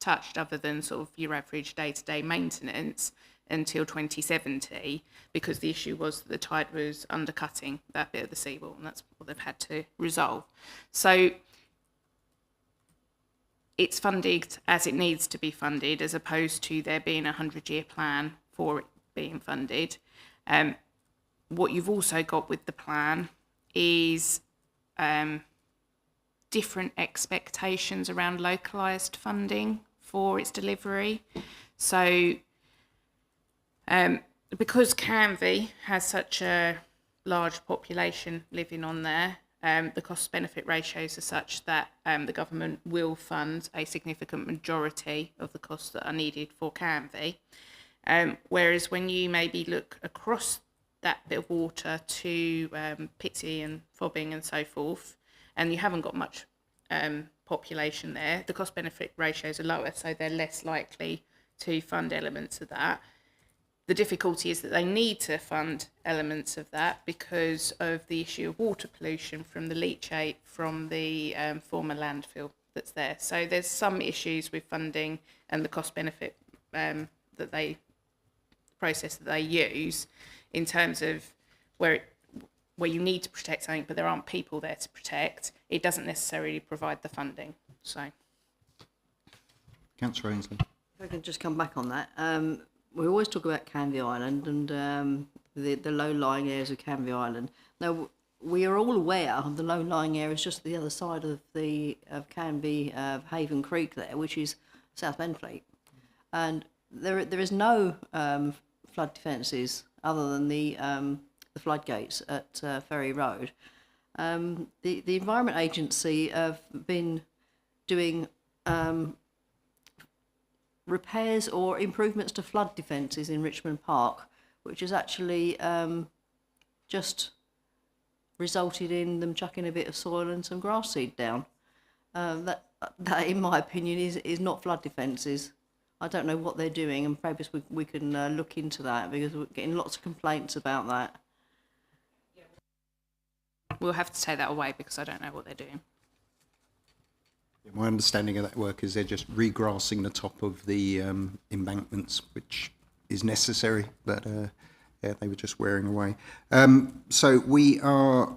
Speaker 5: touched other than sort of your average day-to-day maintenance until 2070, because the issue was that the tide was undercutting that bit of the seawall, and that's what they've had to resolve. So it's funded as it needs to be funded, as opposed to there being a 100-year plan for it being funded. What you've also got with the plan is different expectations around localised funding for its delivery. So because Canvey has such a large population living on there, the cost-benefit ratios are such that the government will fund a significant majority of the costs that are needed for Canvey. Whereas when you maybe look across that bit of water to Pitsea and Fobbing and so forth, and you haven't got much population there, the cost-benefit ratios are lower, so they're less likely to fund elements of that. The difficulty is that they need to fund elements of that because of the issue of water pollution from the leachate from the former landfill that's there. So there's some issues with funding and the cost-benefit process that they use in terms of where you need to protect something, but there aren't people there to protect. It doesn't necessarily provide the funding. So,
Speaker 1: Councillor Ainsley.
Speaker 4: If I can just come back on that. We always talk about Canvey Island and the low-lying areas of Canvey Island. Now, we are all aware of the low-lying areas just the other side of Canvey, Haven Creek there, which is South Benfleet. And there is no flood defences other than the floodgates at Ferry Road. The Environment Agency have been doing repairs or improvements to flood defences in Richmond Park, which has actually just resulted in them chucking a bit of soil and some grass seed down. That in my opinion, is not flood defences. I don't know what they're doing, and perhaps we can look into that, because we're getting lots of complaints about that.
Speaker 5: we'll have to take that away because I don't know what they're doing.
Speaker 1: My understanding of that work is they're just regrassing the top of the embankments, which is necessary, but yeah, they were just wearing away. So we are,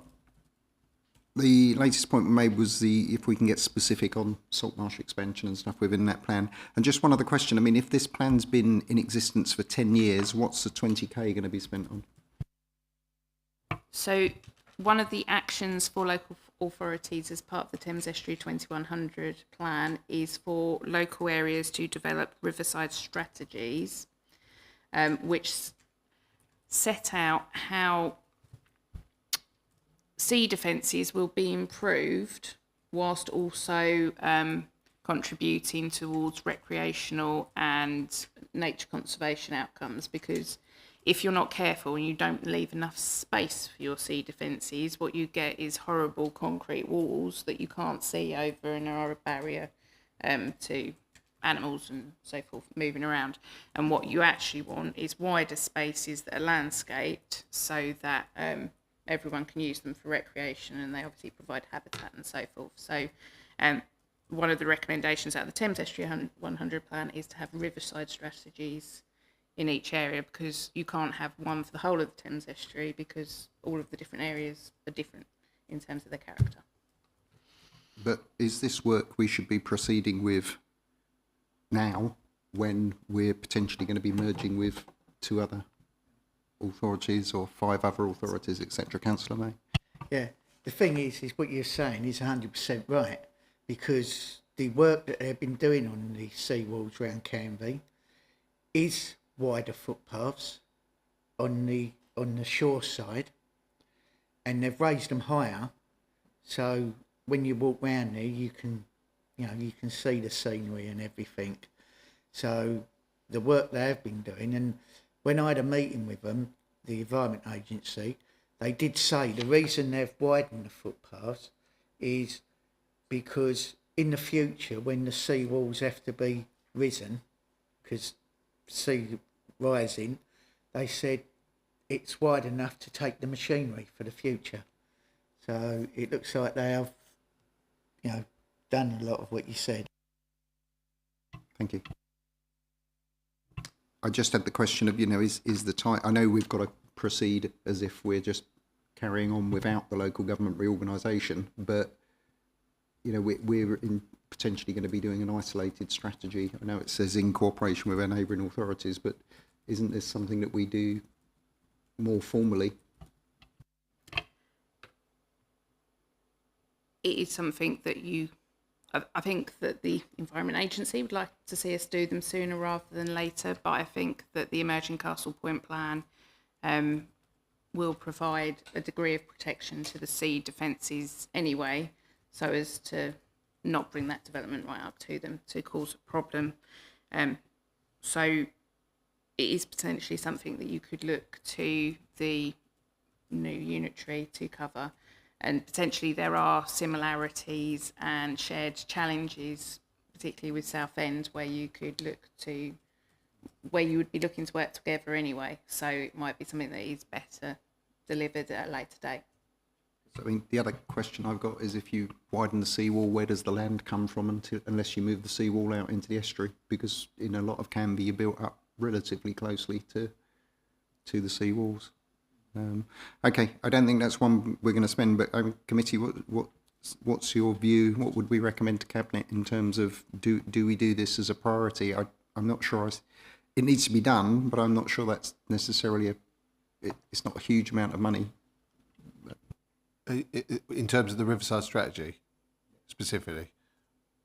Speaker 1: the latest point we made was if we can get specific on salt marsh expansion and stuff within that plan. And just one other question, I mean, if this plan's been in existence for 10 years, what's the 20k going to be spent on?
Speaker 5: So one of the actions for local authorities as part of the Thames Estuary 2100 plan is for local areas to develop riverside strategies, which set out how sea defences will be improved whilst also contributing towards recreational and nature conservation outcomes, because if you're not careful and you don't leave enough space for your sea defences, what you get is horrible concrete walls that you can't see over and are a barrier to animals and so forth moving around. And what you actually want is wider spaces that are landscaped so that everyone can use them for recreation, and they obviously provide habitat and so forth. So one of the recommendations out of the Thames Estuary 100 plan is to have riverside strategies in each area, because you can't have one for the whole of the Thames estuary, because all of the different areas are different in terms of their character.
Speaker 1: But is this work we should be proceeding with now, when we're potentially going to be merging with 2 other authorities or 5 other authorities, etc., Councillor May?
Speaker 2: Yeah, the thing is what you're saying is 100% right, because the work that they've been doing on the seawalls around Canby is wider footpaths on the shore side, and they've raised them higher, so when you walk round there, you can see the scenery and everything. So the work they have been doing, and when I had a meeting with them, the Environment Agency, they did say the reason they've widened the footpaths is because in the future, when the sea walls have to be risen, because sea rising, they said it's wide enough to take the machinery for the future. So it looks like they have, done a lot of what you said.
Speaker 1: Thank you. I just had the question of, is the time... I know we've got to proceed as if we're just carrying on without the local government reorganisation, but, we're potentially going to be doing an isolated strategy. I know it says in cooperation with our neighbouring authorities, but isn't this something that we do more formally?
Speaker 5: It is something that I think that the Environment Agency would like to see us do them sooner rather than later, but I think that the Emerging Castle Point plan will provide a degree of protection to the sea defences anyway, so as to not bring that development right up to them to cause a problem. So it is potentially something that you could look to the new unitary to cover. And potentially there are similarities and shared challenges, particularly with Southend, where you could look to, where you would be looking to work together anyway. So it might be something that is better delivered at a later date.
Speaker 1: So, the other question I've got is, if you widen the seawall, where does the land come from unless you move the seawall out into the estuary? Because in a lot of Canby, you're built up relatively closely to the seawalls. Okay, I don't think that's one we're going to spend, but committee, what's your view? What would we recommend to Cabinet in terms of do we do this as a priority? I'm not sure. It needs to be done, but I'm not sure that's necessarily it's not a huge amount of money.
Speaker 3: In terms of the Riverside strategy, specifically,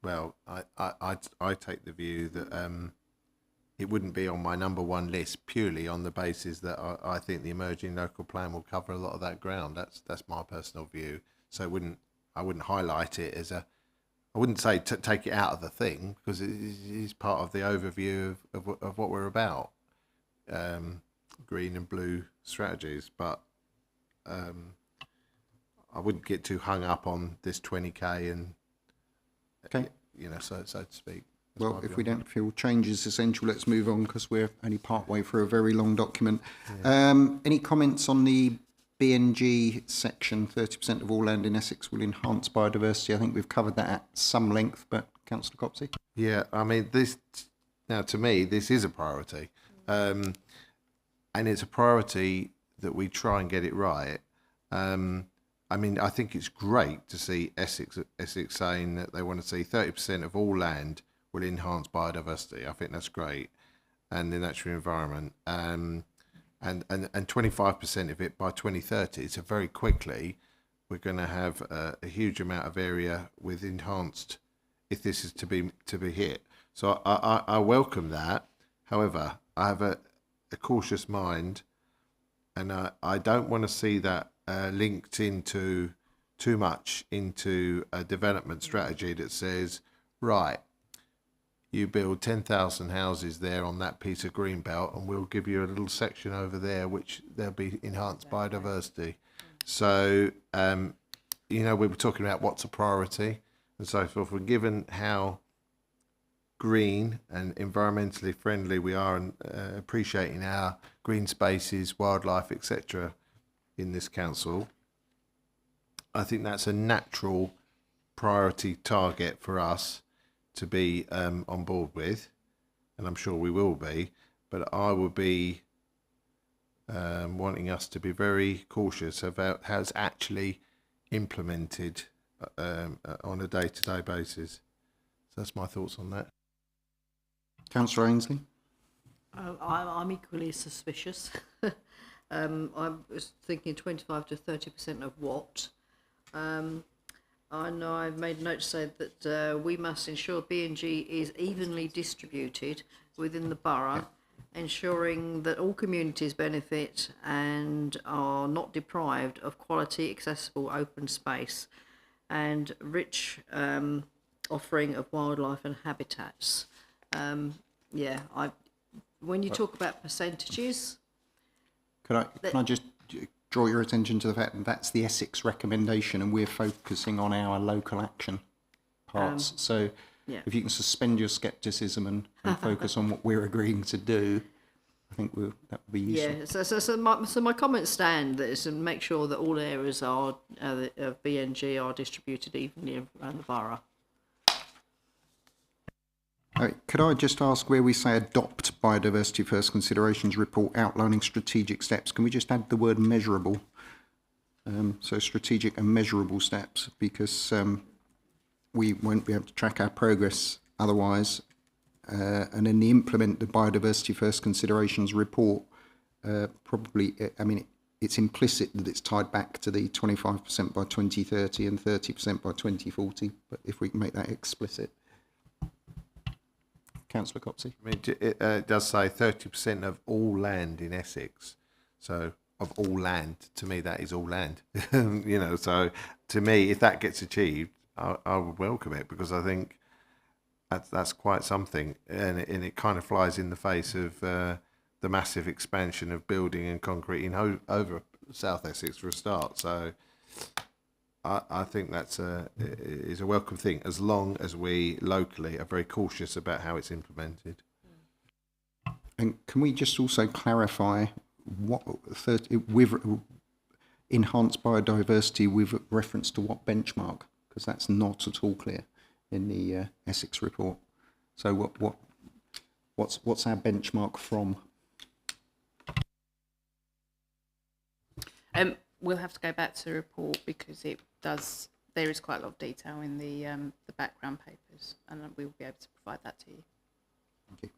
Speaker 3: well, I take the view that it wouldn't be on my number 1 list purely on the basis that I think the emerging local plan will cover a lot of that ground. That's my personal view. So I wouldn't highlight it as I wouldn't say take it out of the thing, because it is part of the overview of what we're about, green and blue strategies. But I wouldn't get too hung up on this 20k and
Speaker 1: Okay.
Speaker 3: so to speak.
Speaker 1: Well, if we don't feel change is essential, let's move on, because we're only part way through a very long document. Yeah. Any comments on the BNG section, 30% of all land in Essex will enhance biodiversity? I think we've covered that at some length, but Councillor Copsey?
Speaker 3: Yeah, to me, this is a priority. And it's a priority that we try and get it right. I think it's great to see Essex saying that they want to see 30% of all land will enhance biodiversity. I think that's great, and the natural environment, and 25% of it by 2030. So very quickly, we're going to have a huge amount of area with enhanced, if this is to be hit. So I welcome that. However, I have a cautious mind, and I don't want to see that linked into too much into a development strategy that says, right, you build 10,000 houses there on that piece of green belt, and we'll give you a little section over there which there'll be enhanced biodiversity. So we were talking about what's a priority and so forth. We're given how green and environmentally friendly we are, and appreciating our green spaces, wildlife, etc. in this council. I think that's a natural priority target for us to be on board with, and I'm sure we will be. but I would be wanting us to be very cautious about how it's actually implemented on a day-to-day basis. So that's my thoughts on that.
Speaker 1: Councillor Ainsley?
Speaker 4: I'm equally suspicious. I was thinking 25 to 30% of what. I know I've made a note to say that we must ensure B&G is evenly distributed within the borough, ensuring that all communities benefit and are not deprived of quality, accessible, open space and rich offering of wildlife and habitats. When you talk about percentages...
Speaker 1: Can I just draw your attention to the fact that that's the Essex recommendation and we're focusing on our local action parts. If you can suspend your scepticism and focus on what we're agreeing to do, I think that would be useful.
Speaker 4: Yeah, so my comments stand that is to make sure that all areas of BNG are distributed evenly around the borough.
Speaker 1: Could I just ask where we say adopt biodiversity first considerations report outlining strategic steps, can we just add the word measurable? So strategic and measurable steps, because we won't be able to track our progress otherwise. And then the implement the biodiversity first considerations report, it's implicit that it's tied back to the 25% by 2030 and 30% by 2040, but if we can make that explicit. Councillor Copsey.
Speaker 3: It does say 30% of all land in Essex. So of all land, to me, that is all land. So to me, if that gets achieved, I would welcome it, because I think that's quite something. And it kind of flies in the face of the massive expansion of building and concreting over South Essex for a start. So I think is a welcome thing, as long as we locally are very cautious about how it's implemented.
Speaker 1: And can we just also clarify what with enhanced biodiversity with reference to what benchmark? Because that's not at all clear in the Essex report. So what's our benchmark from?
Speaker 5: We'll have to go back to the report because there is quite a lot of detail in the background papers, and we will be able to provide that to you.
Speaker 1: Thank you.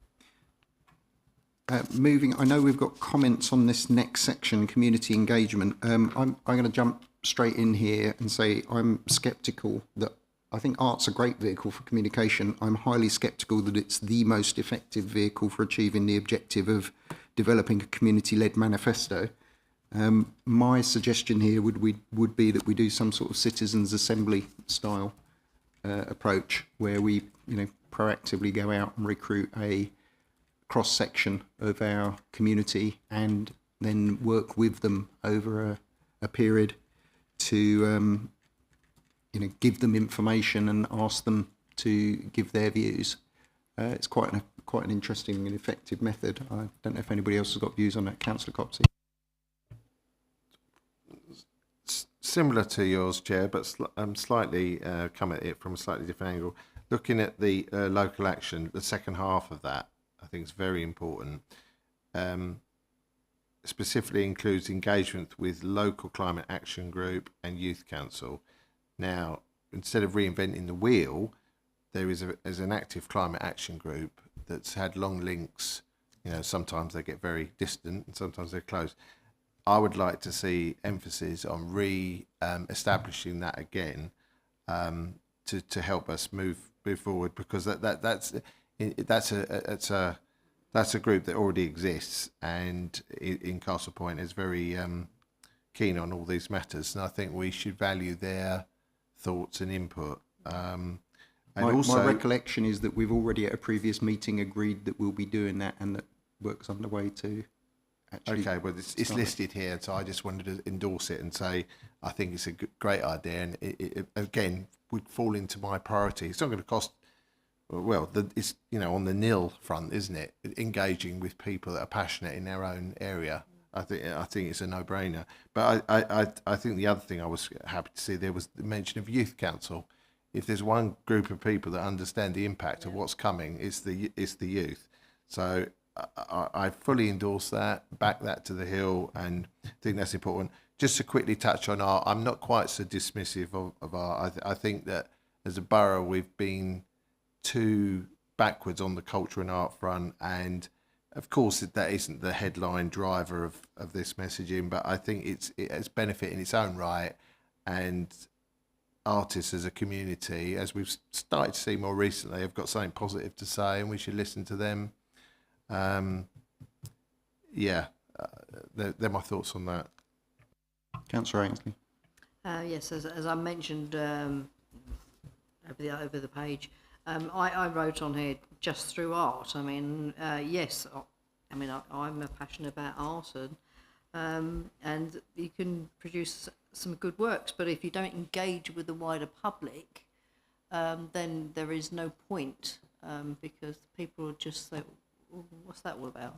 Speaker 1: Moving, I know we've got comments on this next section, community engagement. I'm going to jump straight in here and say I'm sceptical that I think art's a great vehicle for communication. I'm highly sceptical that it's the most effective vehicle for achieving the objective of developing a community-led manifesto. My suggestion here would be that we do some sort of citizens' assembly style approach, where we proactively go out and recruit a cross section of our community and then work with them over a period to give them information and ask them to give their views. It's quite an interesting and effective method. I don't know if anybody else has got views on that. Councillor Copsey.
Speaker 3: Similar to yours, Chair, but slightly come at it from a slightly different angle. Looking at the local action, the second half of that, I think is very important. Specifically includes engagement with local climate action group and youth council. Now, instead of reinventing the wheel, there is an active climate action group that's had long links. Sometimes they get very distant and sometimes they're close. I would like to see emphasis on establishing that again, to help us move forward, because that's a group that already exists and in Castle Point is very keen on all these matters, and I think we should value their thoughts and input.
Speaker 1: My recollection is that we've already at a previous meeting agreed that we'll be doing that, and that work's underway to actually.
Speaker 3: Okay, well it's listed here, so I just wanted to endorse it and say I think it's a great idea, and it again would fall into my priority. It's not going to cost. Well, it's on the nil front, isn't it? Engaging with people that are passionate in their own area. I think it's a no-brainer. But I think the other thing I was happy to see there was the mention of youth council. If there's one group of people that understand the impact of what's coming, it's the youth. So I fully endorse that, back that to the hill, and think that's important. Just to quickly touch on art, I'm not quite so dismissive of art. I think that as a borough, we've been too backwards on the culture and art front, and of course that isn't the headline driver of this messaging, but I think it has benefit in its own right, and artists as a community, as we've started to see more recently, have got something positive to say, and we should listen to them. They're my thoughts on that.
Speaker 1: Councillor Ainsley.
Speaker 4: Yes, as I mentioned over the page, I wrote on here just through art. I mean, yes, I mean I'm passionate about art, and you can produce some good works, but if you don't engage with the wider public, then there is no point, because people will just say, what's that all about?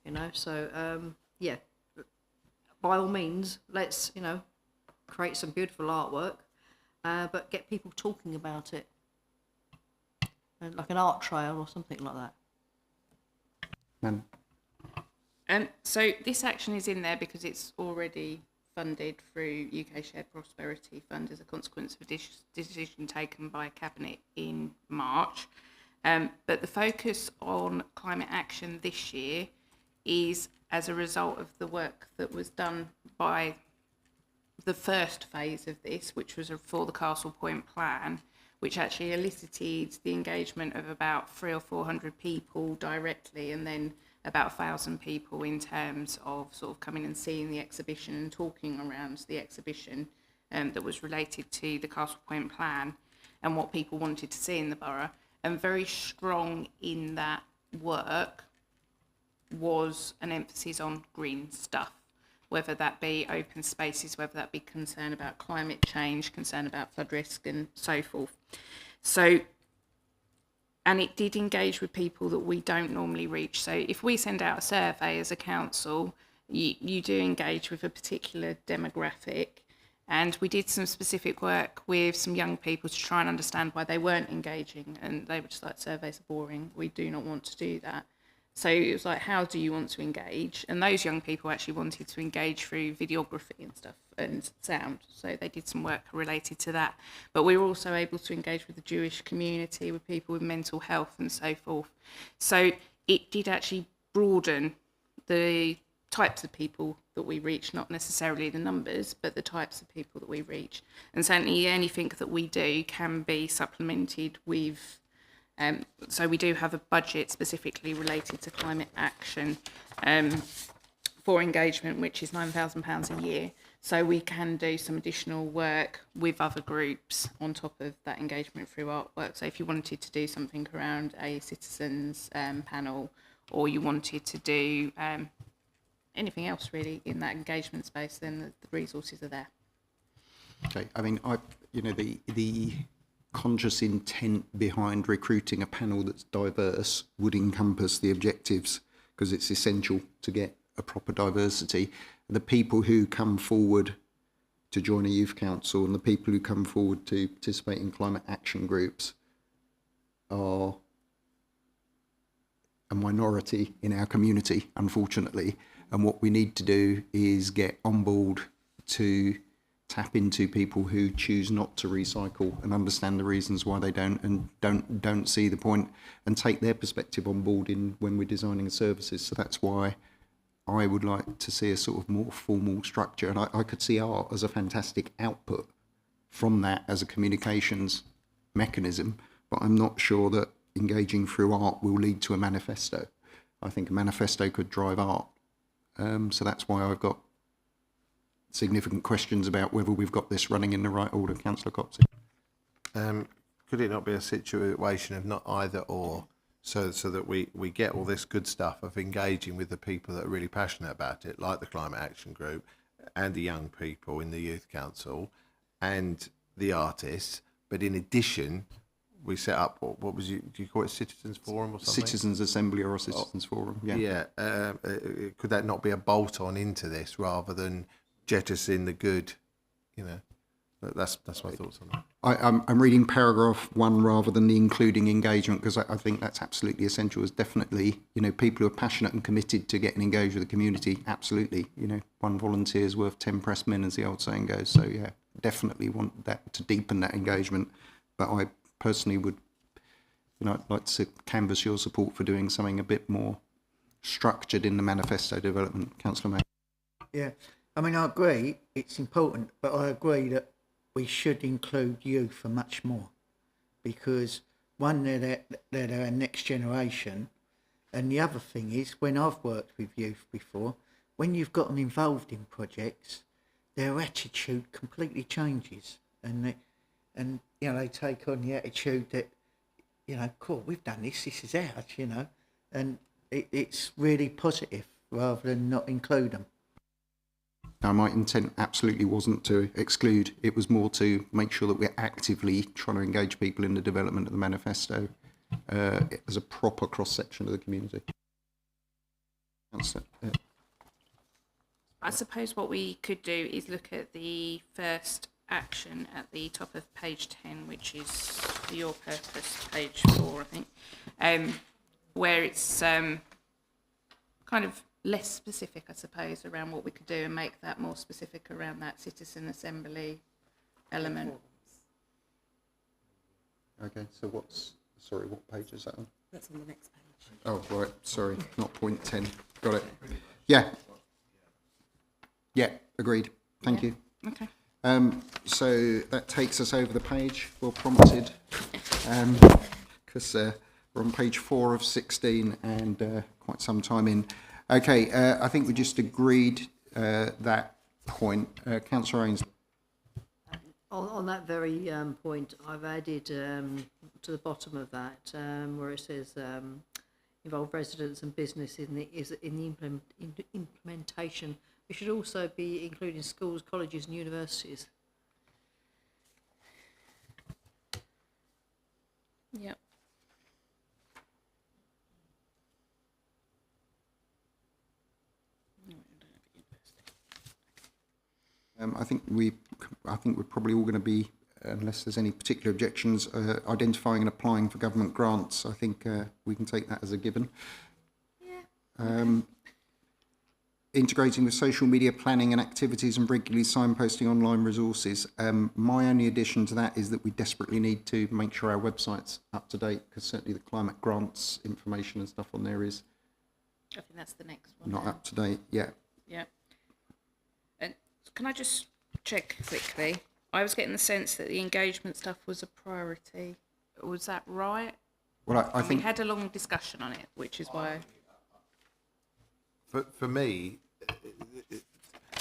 Speaker 4: You know, so yeah, by all means, let's, you know, create some beautiful artwork, but get people talking about it, like an art trail or something like that.
Speaker 5: So this action is in there because it's already funded through UK Shared Prosperity Fund as a consequence of a decision taken by Cabinet in March. But the focus on climate action this year is as a result of the work that was done by the first phase of this, which was for the Castle Point plan, which actually elicited the engagement of about 300 or 400 people directly, and then about 1,000 people in terms of sort of coming and seeing the exhibition and talking around the exhibition that was related to the Castle Point plan and what people wanted to see in the borough. And very strong in that work was an emphasis on green stuff, whether that be open spaces, whether that be concern about climate change, concern about flood risk and so forth. So, and it did engage with people that we don't normally reach. So if we send out a survey as a council, you do engage with a particular demographic. And we did some specific work with some young people to try and understand why they weren't engaging. And they were just like, surveys are boring. We do not want to do that. So it was like, how do you want to engage? And those young people actually wanted to engage through videography and stuff and sound. So they did some work related to that. But we were also able to engage with the Jewish community, with people with mental health and so forth. So it did actually broaden the types of people that we reach, not necessarily the numbers, but the types of people that we reach. And certainly anything that we do can be supplemented with, so we do have a budget specifically related to climate action for engagement, which is £9,000 a year. So we can do some additional work with other groups on top of that engagement through artwork. So if you wanted to do something around a citizens panel, or you wanted to do anything else really in that engagement space, then the resources are there.
Speaker 1: Okay, I mean, the conscious intent behind recruiting a panel that's diverse would encompass the objectives, because it's essential to get a proper diversity. The people who come forward to join a youth council and the people who come forward to participate in climate action groups are a minority in our community, unfortunately. And what we need to do is get on board to tap into people who choose not to recycle and understand the reasons why they don't, and don't see the point, and take their perspective on board when we're designing services. So that's why I would like to see a sort of more formal structure, and I could see art as a fantastic output from that as a communications mechanism, but I'm not sure that engaging through art will lead to a manifesto. I think a manifesto could drive art. So that's why I've got significant questions about whether we've got this running in the right order. Councillor Copsey.
Speaker 3: Could it not be a situation of not either or, so that we get all this good stuff of engaging with the people that are really passionate about it, like the Climate Action Group and the young people in the Youth Council and the artists, but in addition we set up, what was do you call it, Citizens Forum or something?
Speaker 1: Citizens Assembly or a Citizens Forum, yeah.
Speaker 3: Yeah, could that not be a bolt-on into this rather than jettison the good, That's my thoughts on that.
Speaker 1: I'm reading paragraph 1 rather than the including engagement, because I think that's absolutely essential. Is definitely, people who are passionate and committed to getting engaged with the community, absolutely, one volunteer is worth 10 press men, as the old saying goes. So yeah, definitely want that to deepen that engagement. But I personally would, I'd like to canvass your support for doing something a bit more structured in the manifesto development. Councillor May.
Speaker 2: Yeah, I mean, I agree it's important, but I agree that we should include youth and much more, because one, they're our next generation, and the other thing is, when I've worked with youth before, when you've got them involved in projects, their attitude completely changes, and they take on the attitude that, cool, we've done this is ours, and it's really positive rather than not include them.
Speaker 1: Now, my intent absolutely wasn't to exclude. It was more to make sure that we're actively trying to engage people in the development of the manifesto as a proper cross-section of the community.
Speaker 5: I suppose what we could do is look at the first action at the top of page 10, which is for your purpose, page 4, I think, where it's kind of less specific, I suppose, around what we could do, and make that more specific around that citizen assembly element.
Speaker 1: Okay, so what page is that on?
Speaker 6: That's on the next page.
Speaker 1: Oh, right, sorry, not point 10. Got it. Yeah. Yeah, agreed. Thank you.
Speaker 5: Okay.
Speaker 1: So that takes us over the page, well prompted, because we're on page 4 of 16 and quite some time in. Okay, I think we just agreed that point. Councillor Ainsley.
Speaker 4: On that very point, I've added to the bottom of that where it says involve residents and business in the implementation. We should also be including schools, colleges, and universities.
Speaker 5: Yep.
Speaker 1: I think we're probably all going to be, unless there's any particular objections, identifying and applying for government grants. I think we can take that as a given.
Speaker 5: Yeah.
Speaker 1: Integrating with social media planning and activities and regularly signposting online resources. My only addition to that is that we desperately need to make sure our website's up to date, because certainly the climate grants information and stuff on there is
Speaker 5: I think that's the next one.
Speaker 1: not
Speaker 5: now.
Speaker 1: up to date. Yeah.
Speaker 5: Yeah. And can I just check quickly? I was getting the sense that the engagement stuff was a priority. Was that right?
Speaker 1: Well, I think
Speaker 5: we had a long discussion on it, which is why.
Speaker 3: For me,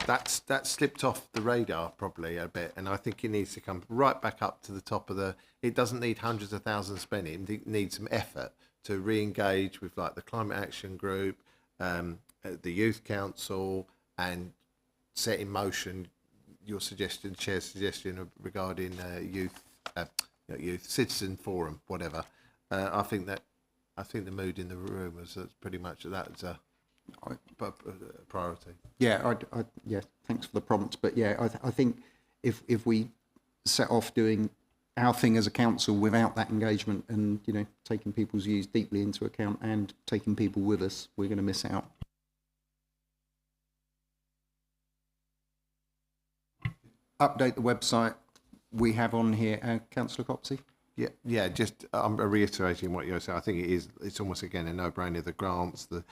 Speaker 3: that's slipped off the radar probably a bit, and I think it needs to come right back up to the top of the. It doesn't need hundreds of thousands spent. It needs some effort to re-engage with like the climate action group, the youth council, and set in motion your suggestion, chair's suggestion regarding youth citizen forum, whatever. I think the mood in the room was pretty much that's a priority.
Speaker 1: Yeah, yeah. Thanks for the prompt, but yeah, I think if we set off doing our thing as a council without that engagement and taking people's views deeply into account and taking people with us, we're going to miss out. Update the website we have on here, Councillor Copsey.
Speaker 3: Yeah. Just I'm reiterating what you're saying. I think it's almost again a no-brainer. The grants, the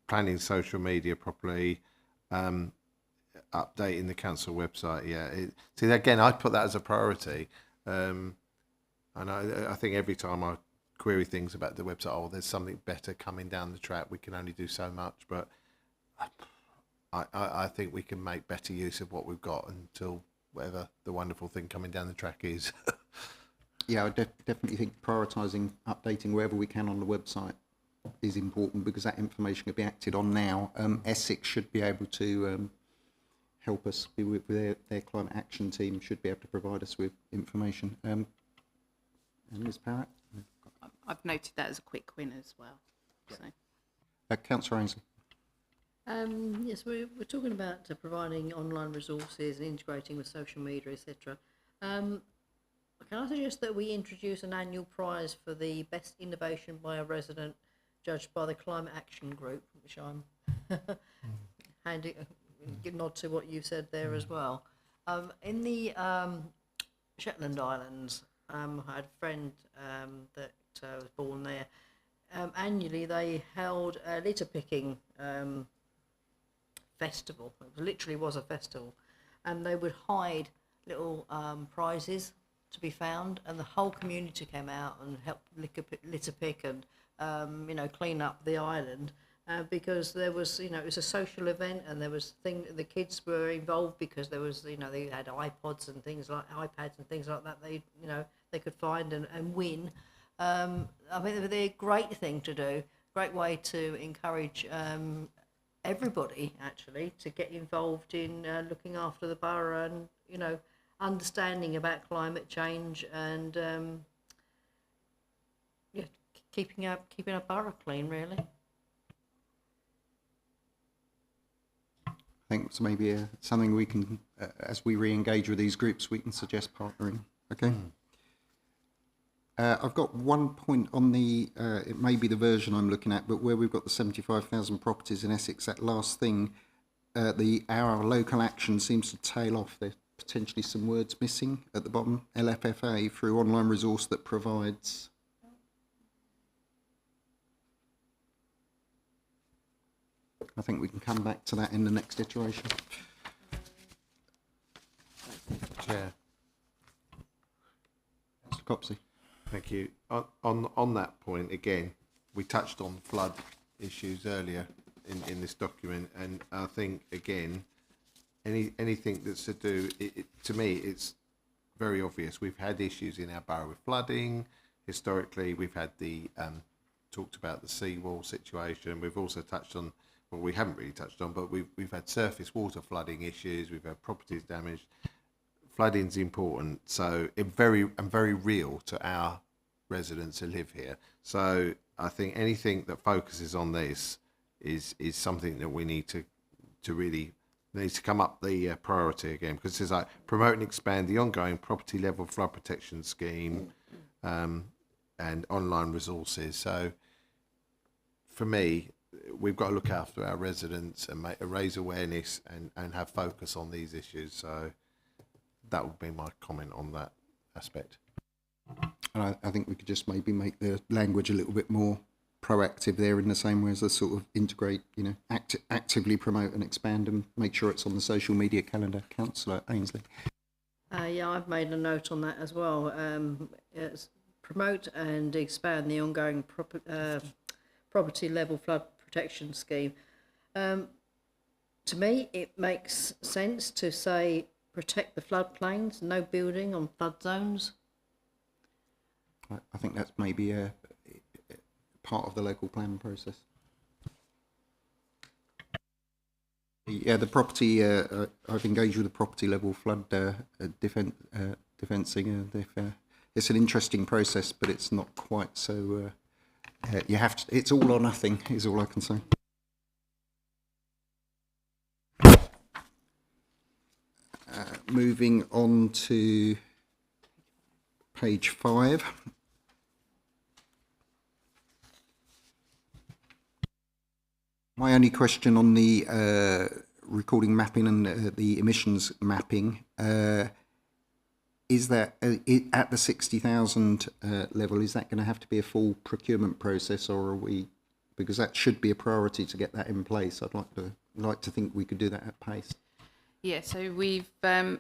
Speaker 3: planning social media properly, updating the council website. Yeah. See, again, I'd put that as a priority. And I think every time I query things about the website, there's something better coming down the track. We can only do so much, but I think we can make better use of what we've got until whatever the wonderful thing coming down the track is.
Speaker 1: Yeah, I definitely think prioritising, updating wherever we can on the website is important, because that information can be acted on now. Essex should be able to help us with their climate action team, should be able to provide us with information. And Ms. Parrott?
Speaker 5: I've noted that as a quick win as well. So.
Speaker 1: Councillor Ainsley.
Speaker 4: Yes, we're talking about providing online resources and integrating with social media, etc. Can I suggest that we introduce an annual prize for the best innovation by a resident, judged by the Climate Action Group, which I'm handing a nod to what you said there as well. In the Shetland Islands, I had a friend that was born there. Annually, they held a litter picking festival. It literally was a festival, and they would hide little prizes to be found, and the whole community came out and helped litter pick and clean up the island, because there was, it was a social event, and there was the kids were involved because there was, they had iPods and things like iPads and things like that. They could find and win. I think they're a great thing to do, great way to encourage everybody actually to get involved in looking after the borough and understanding about climate change and keeping our borough clean, really.
Speaker 1: I think it's maybe something we can, as we re-engage with these groups, we can suggest partnering. Okay. I've got one point on the, it may be the version I'm looking at, but where we've got the 75,000 properties in Essex, that last thing, our local action seems to tail off. There's potentially some words missing at the bottom. LFFA through online resource that provides. I think we can come back to that in the next iteration.
Speaker 3: Chair.
Speaker 1: Mr. Copsey.
Speaker 3: Thank you. On that point, again, we touched on flood issues earlier in this document, and I think, again, anything that's to do, to me, it's very obvious. We've had issues in our borough with flooding. Historically, we've had talked about the seawall situation. We've also touched on, well, we haven't really touched on, but we've had surface water flooding issues. We've had properties damaged. Flooding's important, so very real to our residents who live here. So I think anything that focuses on this is something that we need to really needs to come up the priority again, because it's like promote and expand the ongoing property level flood protection scheme and online resources. So for me, we've got to look after our residents and raise awareness and have focus on these issues. So that would be my comment on that aspect.
Speaker 1: And I think we could just maybe make the language a little bit more proactive there, in the same way as a sort of integrate, actively promote and expand and make sure it's on the social media calendar. Councillor Ainsley.
Speaker 4: Yeah, I've made a note on that as well. It's promote and expand the ongoing property level flood protection scheme. To me, it makes sense to say protect the floodplains, no building on flood zones.
Speaker 1: I think that's maybe a part of the local plan process. Yeah, the property. I've engaged with the property level flood defencing. It's an interesting process, but it's not quite so. You have to. It's all or nothing. Is all I can say. Moving on to page 5. My only question on the recording mapping and the emissions mapping, is that at the 60,000 level, is that going to have to be a full procurement process, or are we, because that should be a priority to get that in place? I'd like to think we could do that at pace.
Speaker 5: Yeah, so we've been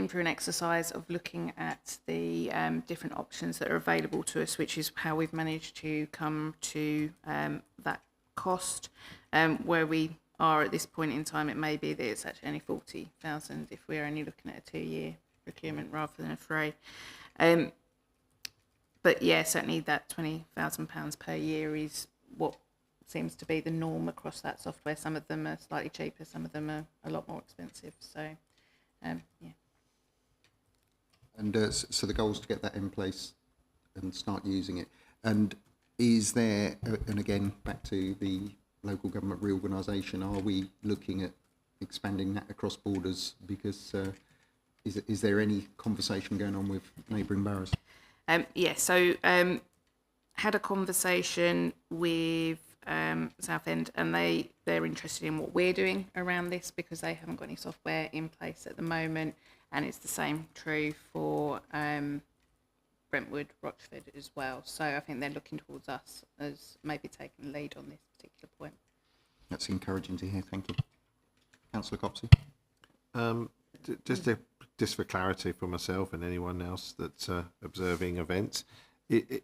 Speaker 5: through an exercise of looking at the different options that are available to us, which is how we've managed to come to that cost. Where we are at this point in time, it may be that it's actually only 40,000 if we're only looking at a 2-year procurement rather than a 3. But yeah, certainly that £20,000 per year is what seems to be the norm across that software. Some of them are slightly cheaper, some of them are a lot more expensive. So, yeah.
Speaker 1: And so the goal is to get that in place and start using it. And is there, and again, back to the local government reorganisation, are we looking at expanding that across borders? Because Is there any conversation going on with neighbouring boroughs?
Speaker 5: Had a conversation with Southend, and they're interested in what we're doing around this because they haven't got any software in place at the moment, and it's the same true for Brentwood, Rochford as well. So I think they're looking towards us as maybe taking the lead on this particular point.
Speaker 1: That's encouraging to hear. Thank you. Councillor Copsey.
Speaker 3: Just for clarity for myself and anyone else that's observing events,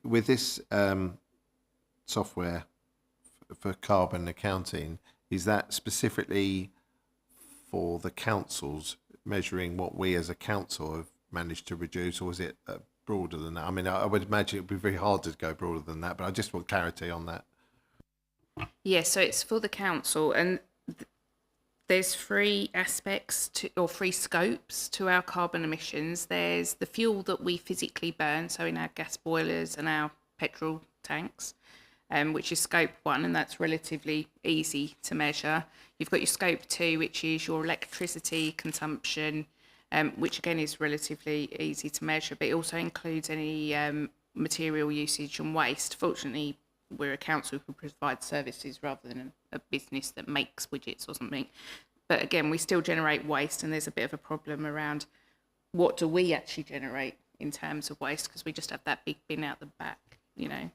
Speaker 3: with this software for carbon accounting, is that specifically for the councils measuring what we as a council have managed to reduce, or is it broader than that? I mean, I would imagine it would be very hard to go broader than that, but I just want clarity on that.
Speaker 5: Yeah, so it's for the council, and there's three aspects or three scopes to our carbon emissions. There's the fuel that we physically burn, so in our gas boilers and our petrol tanks, which is scope 1, and that's relatively easy to measure. You've got your scope 2, which is your electricity consumption, which again is relatively easy to measure, but it also includes any material usage and waste. Fortunately, we're a council who provides services rather than a business that makes widgets or something. But again, we still generate waste, and there's a bit of a problem around what do we actually generate in terms of waste, because we just have that big bin out the back, you know.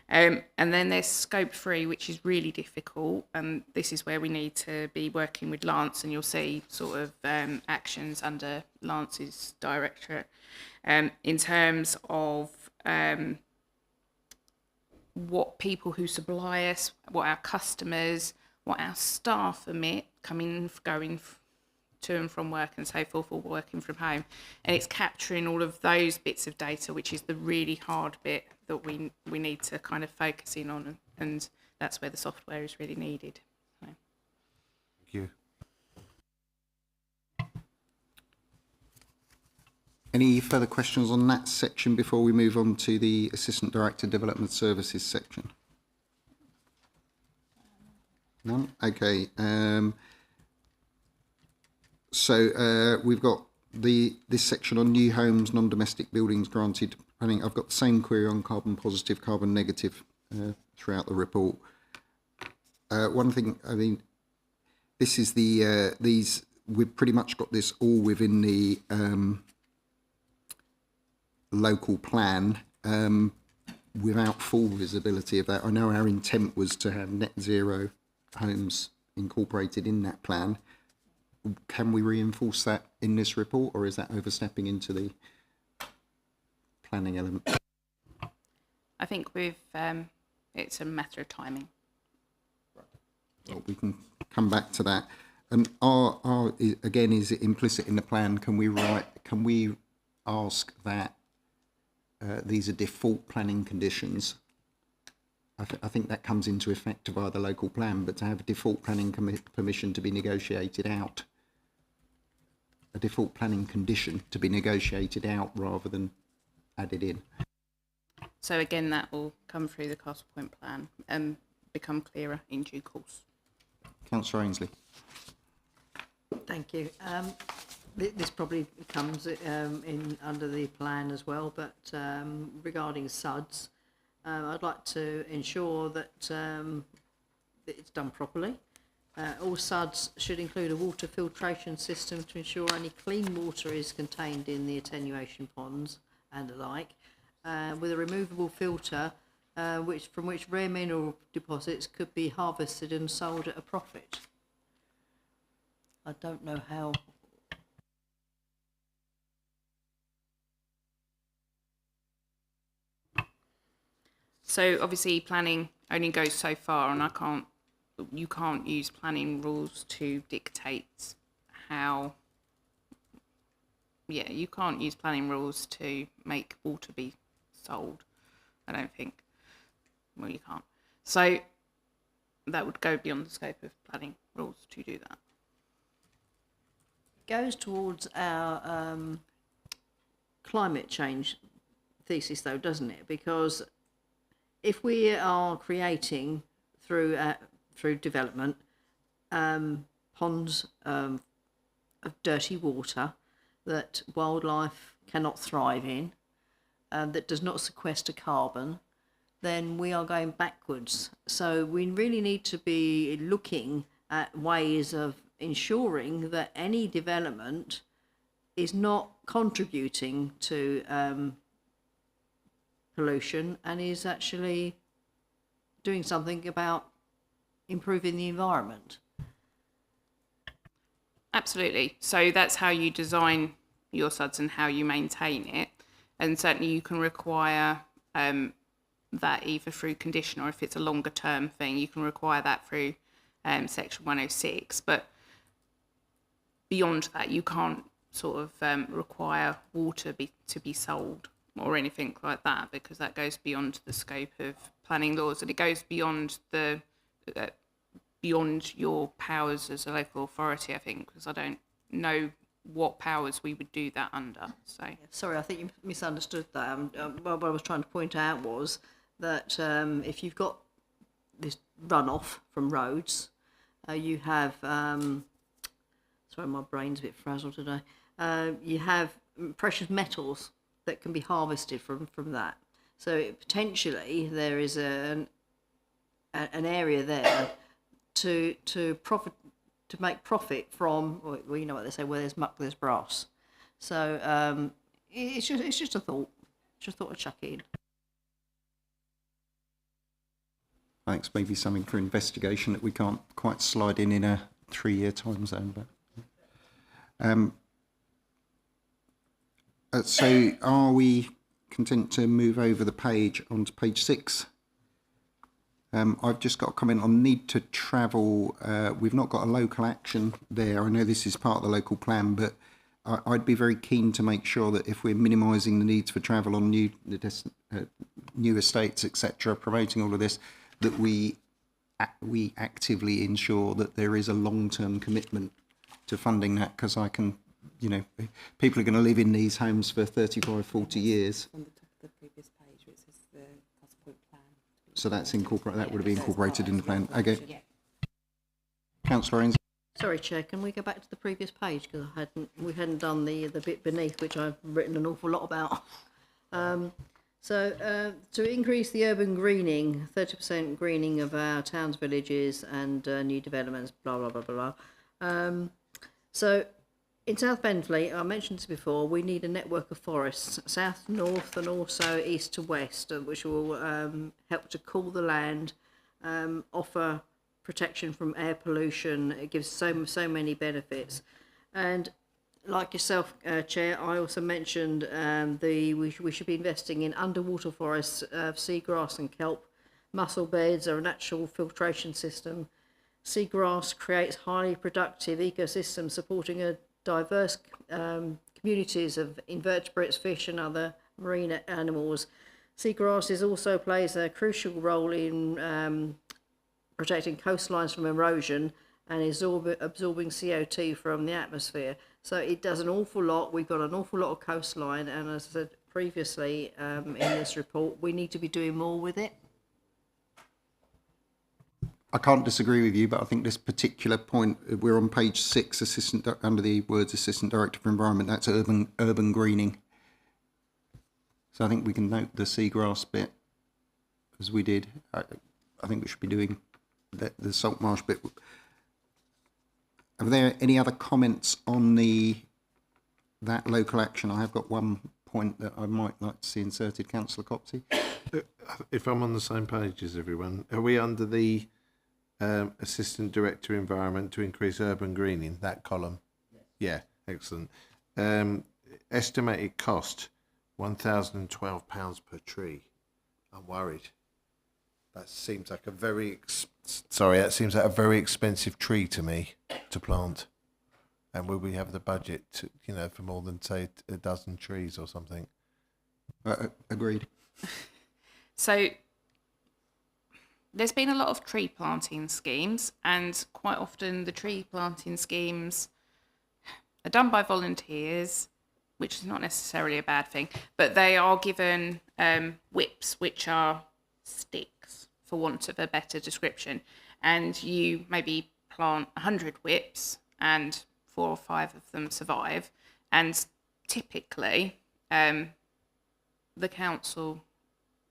Speaker 5: And then there's scope 3, which is really difficult, and this is where we need to be working with Lance, and you'll see sort of actions under Lance's directorate in terms of what people who supply us, what our customers, what our staff emit, going to and from work and so forth, or working from home. And it's capturing all of those bits of data, which is the really hard bit that we need to kind of focus in on, and that's where the software is really needed. So.
Speaker 3: Thank you.
Speaker 1: Any further questions on that section before we move on to the Assistant Director Development Services section? None? Okay. So we've got this section on new homes, non-domestic buildings granted. I think I've got the same query on carbon positive, carbon negative throughout the report. One thing, I mean, this is we've pretty much got this all within the local plan without full visibility of that. I know our intent was to have net zero homes incorporated in that plan. Can we reinforce that in this report, or is that overstepping into the planning element?
Speaker 5: I think it's a matter of timing.
Speaker 1: Well, we can come back to that. And again, is it implicit in the plan? Can we ask that these are default planning conditions? I think that comes into effect via the local plan, but to have a default planning permission to be negotiated out, a default planning condition to be negotiated out rather than added in.
Speaker 5: So again, that will come through the Castle Point plan and become clearer in due course.
Speaker 1: Councillor Ainsley.
Speaker 4: Thank you. This probably comes in under the plan as well, but regarding SUDs, I'd like to ensure that it's done properly. All SUDs should include a water filtration system to ensure only clean water is contained in the attenuation ponds and the like, with a removable filter from which rare mineral deposits could be harvested and sold at a profit. I don't know how.
Speaker 5: So obviously planning only goes so far, and you can't use planning rules to dictate how. Yeah, you can't use planning rules to make water be sold, I don't think. Well, you can't. So that would go beyond the scope of planning rules to do that.
Speaker 4: Goes towards our climate change thesis, though, doesn't it? Because if we are creating through development ponds of dirty water, that wildlife cannot thrive in, that does not sequester carbon, then we are going backwards. So we really need to be looking at ways of ensuring that any development is not contributing to pollution and is actually doing something about improving the environment.
Speaker 5: Absolutely. So that's how you design your SUDs and how you maintain it. And certainly you can require that either through condition, or if it's a longer term thing, you can require that through section 106. But beyond that, you can't sort of require water to be sold or anything like that, because that goes beyond the scope of planning laws, and it goes beyond the beyond your powers as a local authority, I think, because I don't know what powers we would do that under. So
Speaker 4: sorry, I think you misunderstood that. What I was trying to point out was that if you've got this runoff from roads, you have sorry, my brain's a bit frazzled today. You have precious metals that can be harvested from that. So potentially there is an area there to make profit from. Well, you know what they say: where there's muck, there's brass. So it's just a thought. Just thought I'd chuck it in.
Speaker 1: I think it's maybe something for investigation that we can't quite slide in a 3-year time zone. But so are we content to move over the page onto page 6? I've just got a comment on need to travel. We've not got a local action there. I know this is part of the local plan, but I'd be very keen to make sure that if we're minimising the needs for travel on new estates, etc., promoting all of this, that we actively ensure that there is a long-term commitment to funding that, because I can, people are going to live in these homes for 35, 40 years.
Speaker 6: On the top of the previous page, where it says the cost point plan.
Speaker 1: So that's incorporated. That would have been incorporated in the plan. Okay. Councillor Ainsley.
Speaker 4: Sorry, Chair, can we go back to the previous page, because we hadn't done the bit beneath, which I've written an awful lot about. So to increase the urban greening, 30% greening of our towns, villages and new developments, blah, blah, blah, blah, blah. So in South Benfleet, I mentioned this before, we need a network of forests, south to north and also east to west, which will help to cool the land, offer protection from air pollution. It gives so many benefits. And like yourself, Chair, I also mentioned we should be investing in underwater forests, seagrass and kelp. Mussel beds are a natural filtration system. Seagrass creates highly productive ecosystems supporting a diverse communities of invertebrates, fish and other marine animals. Seagrasses also plays a crucial role in protecting coastlines from erosion and absorbing CO2 from the atmosphere. So it does an awful lot. We've got an awful lot of coastline, and as I said previously in this report, we need to be doing more with it.
Speaker 1: I can't disagree with you, but I think this particular point, we're on page 6, under the words Assistant Director for Environment, that's urban greening. So I think we can note the seagrass bit as we did. I think we should be doing the salt marsh bit. Are there any other comments on that local action? I have got one point that I might like to see inserted. Councillor Copsey.
Speaker 3: If I'm on the same page as everyone, are we under the Assistant Director Environment to increase urban greening, that column? Yes. Yeah, excellent. Estimated cost, £1,012 per tree. I'm worried. That seems like a very expensive tree to me to plant. And will we have the budget to, for more than say a dozen trees or something?
Speaker 1: Agreed.
Speaker 5: So there's been a lot of tree planting schemes, and quite often the tree planting schemes are done by volunteers, which is not necessarily a bad thing, but they are given whips, which are sticks, for want of a better description. And you maybe plant 100 whips and 4 or 5 of them survive. And typically, the council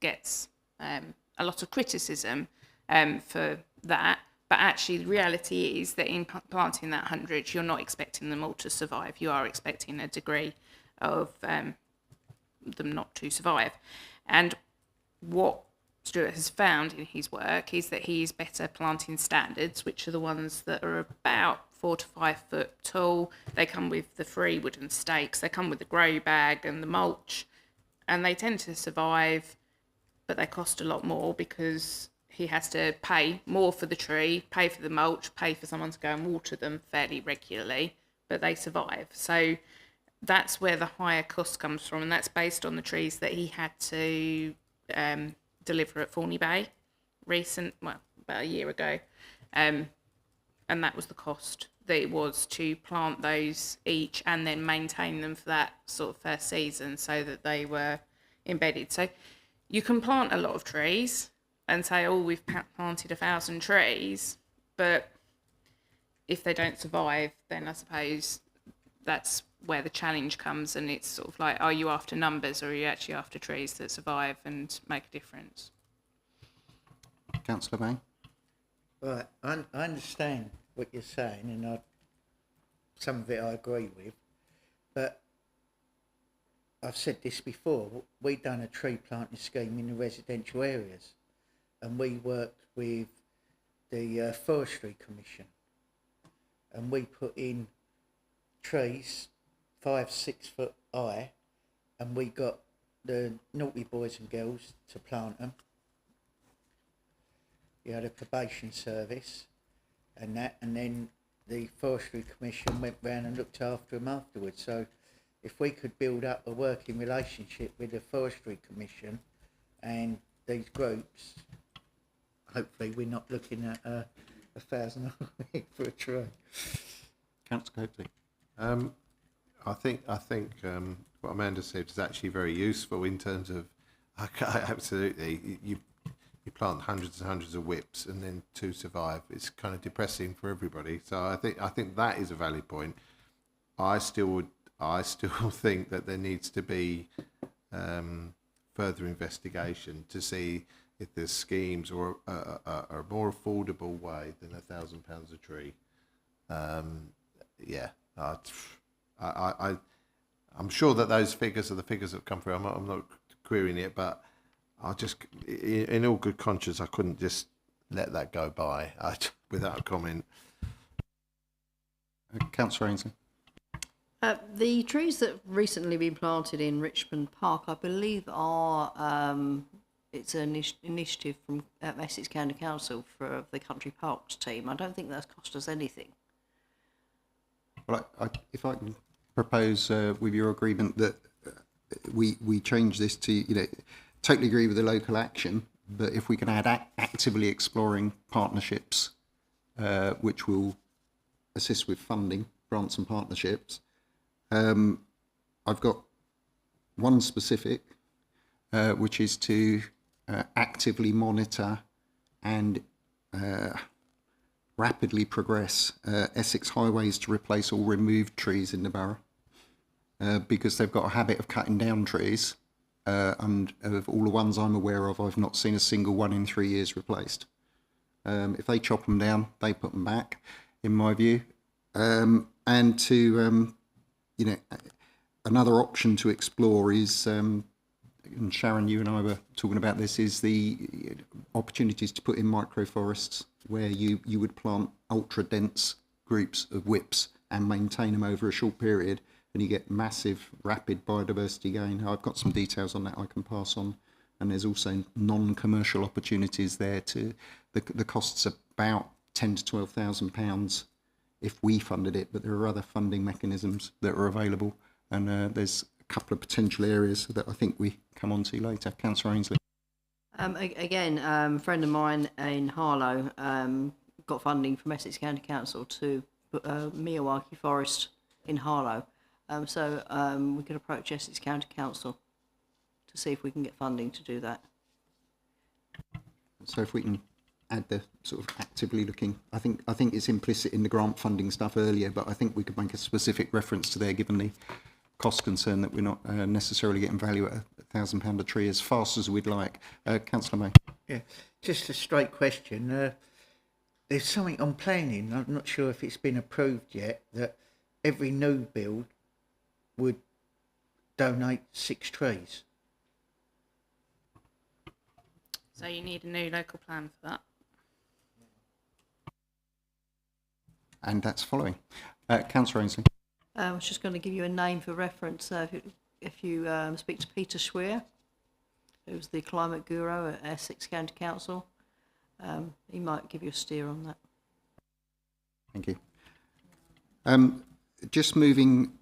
Speaker 5: gets a lot of criticism for that. But actually, the reality is that in planting that 100, you're not expecting them all to survive. You are expecting a degree of them not to survive. And what Stuart has found in his work is that he is better planting standards, which are the ones that are about 4 to 5 foot tall. They come with the free wooden stakes, they come with the grow bag and the mulch, and they tend to survive, but they cost a lot more because he has to pay more for the tree, pay for the mulch, pay for someone to go and water them fairly regularly, but they survive. So that's where the higher cost comes from, and that's based on the trees that he had to deliver at Forney Bay about a year ago. And that was the cost that it was to plant those each and then maintain them for that sort of first season so that they were embedded. So you can plant a lot of trees and say, oh, we've planted 1,000 trees, but if they don't survive, then I suppose that's where the challenge comes, and it's sort of like, are you after numbers or are you actually after trees that survive and make a difference?
Speaker 1: Councillor Bain?
Speaker 2: Right, I understand what you're saying, and some of it I agree with, but I've said this before, we've done a tree planting scheme in the residential areas, and we worked with the Forestry Commission, and we put in trees 5-6 foot high, and we got the naughty boys and girls to plant them. You had a probation service and that, and then the Forestry Commission went round and looked after them afterwards. So if we could build up a working relationship with the Forestry Commission and these groups, hopefully we're not looking at 1,000 for a tree.
Speaker 1: Councillor Coakley?
Speaker 3: I think what Amanda said is actually very useful in terms of, absolutely, you plant hundreds and hundreds of whips and then 2 survive. It's kind of depressing for everybody. So I think that is a valid point. I still think that there needs to be further investigation to see if there's schemes or a more affordable way than £1,000 a tree. I'm sure that those figures are the figures that come through. I'm not querying it, but I just, in all good conscience, I couldn't just let that go by without a comment.
Speaker 1: Councillor Ainsley?
Speaker 4: The trees that have recently been planted in Richmond Park, I believe, are it's an initiative from Essex County Council for the Country Parks team. I don't think that's cost us anything.
Speaker 1: Well, if I can propose with your agreement that we change this to, totally agree with the local action, but if we can add actively exploring partnerships, which will assist with funding, grants and partnerships. I've got one specific, which is to actively monitor and rapidly progress Essex highways to replace all removed trees in the borough, because they've got a habit of cutting down trees, and of all the ones I'm aware of, I've not seen a single one in 3 years replaced. If they chop them down, they put them back, in my view. And to, another option to explore is, and Sharon, you and I were talking about this, is the opportunities to put in microforests where you would plant ultra dense groups of whips and maintain them over a short period, and you get massive, rapid biodiversity gain. I've got some details on that I can pass on, and there's also non-commercial opportunities there. The cost's about £10,000 to £12,000 if we funded it, but there are other funding mechanisms that are available, and there's a couple of potential areas that I think we come on to later. Councillor Ainsley.
Speaker 4: Again, a friend of mine in Harlow got funding from Essex County Council to put a Miyawaki forest in Harlow. So we could approach Essex County Council to see if we can get funding to do that.
Speaker 1: So if we can add the sort of actively looking, I think it's implicit in the grant funding stuff earlier, but I think we could make a specific reference to there, given the cost concern that we're not necessarily getting value at £1,000 a tree as fast as we'd like. Councillor May.
Speaker 2: Yeah, just a straight question. There's something on planning, I'm not sure if it's been approved yet, that every new build would donate 6 trees.
Speaker 5: So you need a new local plan for that.
Speaker 1: And that's following. Councillor Ainsley.
Speaker 4: I was just going to give you a name for reference. If you speak to Peter Schweer, who's the climate guru at Essex County Council, he might give you a steer on that.
Speaker 1: Thank you. Just moving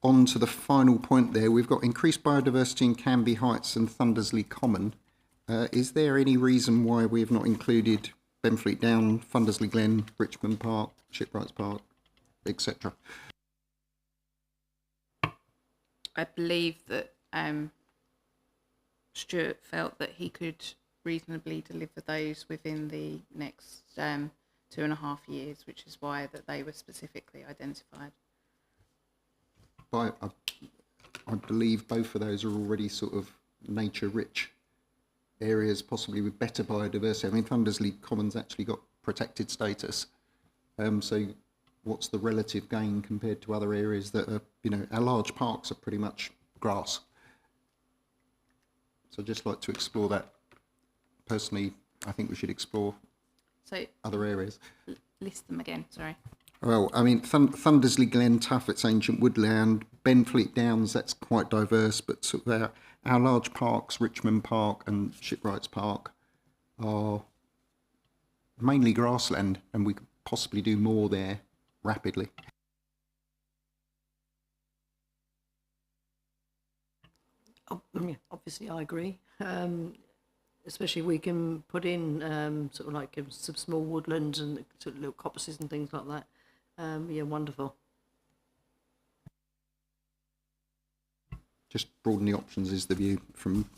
Speaker 1: on to the final point there, we've got increased biodiversity in Canby Heights and Thundersley Common. Is there any reason why we have not included Benfleet Down, Thundersley Glen, Richmond Park, Shipwrights Park, etc.?
Speaker 5: I believe that Stuart felt that he could reasonably deliver those within the next 2.5 years, which is why that they were specifically identified.
Speaker 1: I believe both of those are already sort of nature-rich areas, possibly with better biodiversity. I mean, Thundersley Common's actually got protected status. So what's the relative gain compared to other areas that are, you know, our large parks are pretty much grass. So I'd just like to explore that. Personally, I think we should explore other areas.
Speaker 5: List them again, sorry.
Speaker 1: Well, I mean, Thundersley Glen, Tuffet's ancient woodland, Benfleet Downs, that's quite diverse, but sort of our large parks, Richmond Park and Shipwrights Park, are mainly grassland, and we could possibly do more there rapidly.
Speaker 4: Obviously, I agree. Especially we can put in sort of like some small woodlands and sort of little coppices and things like that. Yeah, wonderful.
Speaker 1: Just broaden the options is the view from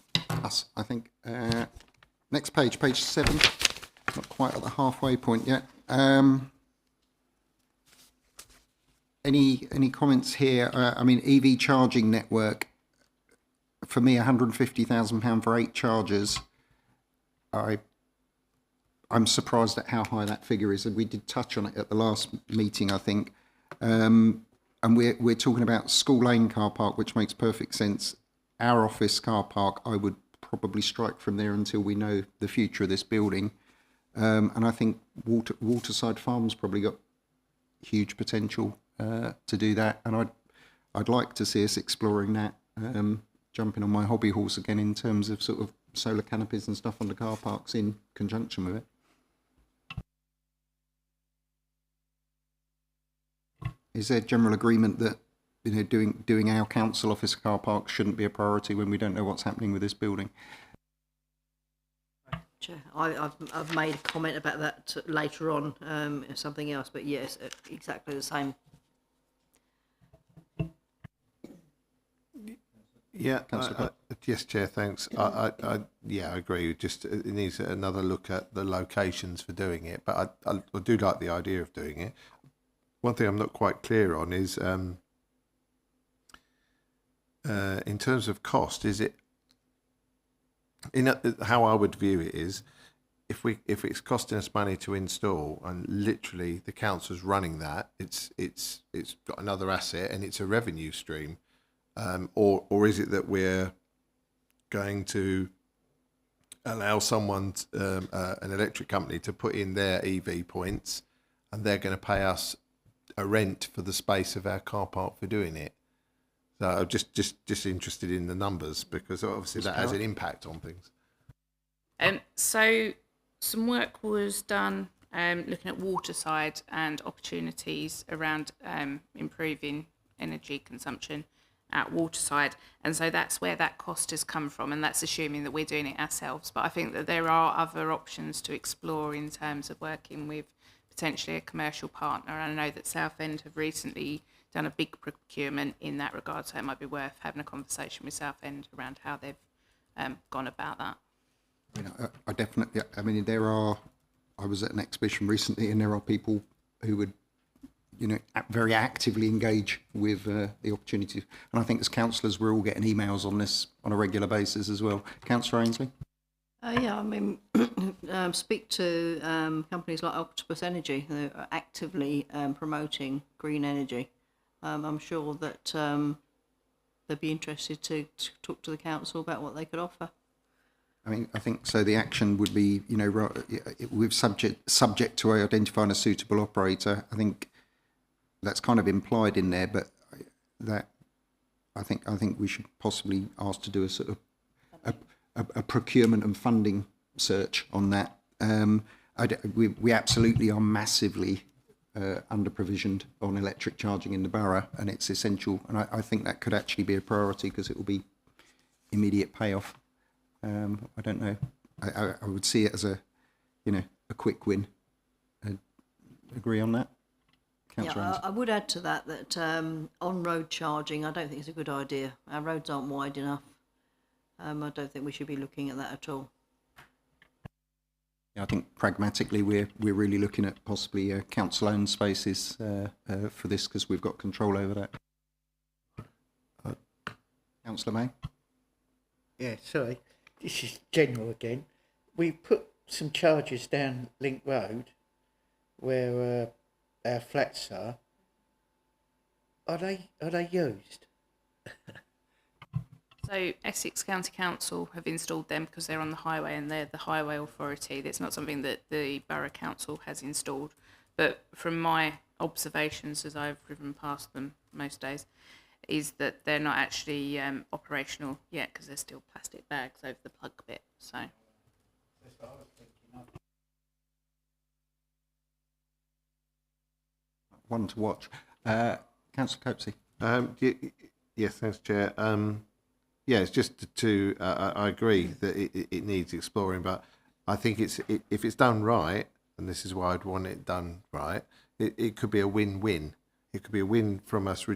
Speaker 1: us, I think. Next page, page 7. Not quite at the halfway point yet. Any comments here? I mean, EV charging network. For me, £150,000 for 8 chargers. I'm surprised at how high that figure is, and we did touch on it at the last meeting, I think. And we're talking about School Lane car park, which makes perfect sense. Our office car park, I would probably strike from there until we know the future of this building. And I think Waterside Farms probably got huge potential to do that, and I'd like to see us exploring that. Jumping on my hobby horse again in terms of sort of solar canopies and stuff on the car parks in conjunction with it. Is there general agreement that, you know, doing our council office car parks shouldn't be a priority when we don't know what's happening with this building?
Speaker 4: Chair, I've made a comment about that later on, something else, but yes, exactly the same.
Speaker 3: Yeah, yes, Chair, thanks. I agree. Just it needs another look at the locations for doing it, but I do like the idea of doing it. One thing I'm not quite clear on is in terms of cost. Is it how I would view it is if it's costing us money to install and literally the council's running that, it's got another asset and it's a revenue stream. Or is it that we're going to allow someone, an electric company, to put in their EV points, and they're going to pay us a rent for the space of our car park for doing it? So I'm just interested in the numbers, because obviously that has an impact on things.
Speaker 5: So some work was done looking at waterside and opportunities around improving energy consumption at waterside, and so that's where that cost has come from, and that's assuming that we're doing it ourselves. But I think that there are other options to explore in terms of working with potentially a commercial partner, and I know that Southend have recently done a big procurement in that regard, so it might be worth having a conversation with Southend around how they've gone about that.
Speaker 1: I definitely, I mean, I was at an exhibition recently, and there are people who would very actively engage with the opportunity. And I think as councillors, we're all getting emails on this on a regular basis as well. Councillor Ainsley?
Speaker 4: Yeah, I mean, speak to companies like Octopus Energy who are actively promoting green energy. I'm sure that they'd be interested to talk to the council about what they could offer.
Speaker 1: I mean, I think so. The action would be, with subject to identifying a suitable operator. I think that's kind of implied in there, but that I think we should possibly ask to do a sort of a procurement and funding search on that. We absolutely are massively under provisioned on electric charging in the borough, and it's essential. And I think that could actually be a priority because it will be immediate payoff. I don't know. I would see it as a quick win. Agree on that? Councillor
Speaker 4: Yeah, I would add to that on-road charging, I don't think it's a good idea. Our roads aren't wide enough. I don't think we should be looking at that at all.
Speaker 1: I think pragmatically we're really looking at possibly council-owned spaces for this because we've got control over that. Councillor May?
Speaker 2: Yeah, sorry. This is general again. We put some charges down Link Road where our flats are. Are they used?
Speaker 5: So Essex County Council have installed them because they're on the highway and they're the highway authority. That's not something that the Borough Council has installed. But from my observations as I've driven past them most days, is that they're not actually operational yet because they're still plastic bags over the plug bit. So.
Speaker 1: One to watch. Councillor Copsey.
Speaker 3: Yes, thanks, Chair. Yeah, it's just to I agree that it needs exploring, but I think if it's done right, and this is why I'd want it done right, it could be a win-win. It could be a win from us,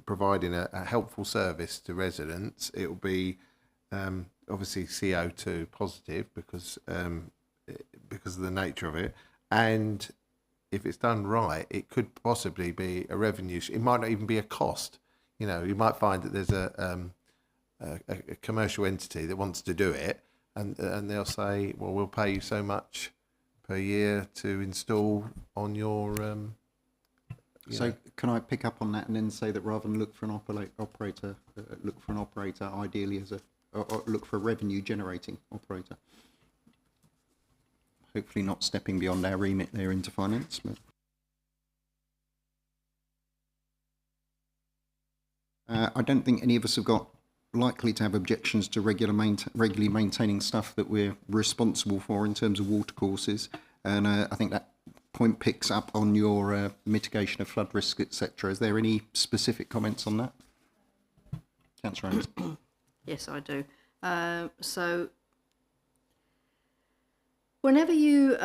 Speaker 3: providing a helpful service to residents. It will be obviously CO2 positive because of the nature of it, and if it's done right, it could possibly be a revenue. It might not even be a cost. You might find that there's a commercial entity that wants to do it, and they'll say, well, we'll pay you so much per year to install on your.
Speaker 1: So can I pick up on that and then say that rather than look for an operator, look for an operator ideally or look for a revenue generating operator. Hopefully not stepping beyond our remit there into finance. But I don't think any of us have got likely to have objections to regularly maintaining stuff that we're responsible for in terms of watercourses. And I think that point picks up on your mitigation of flood risk, etc. Is there any specific comments on that? Councillor Anderson.
Speaker 4: Yes, I do. So whenever you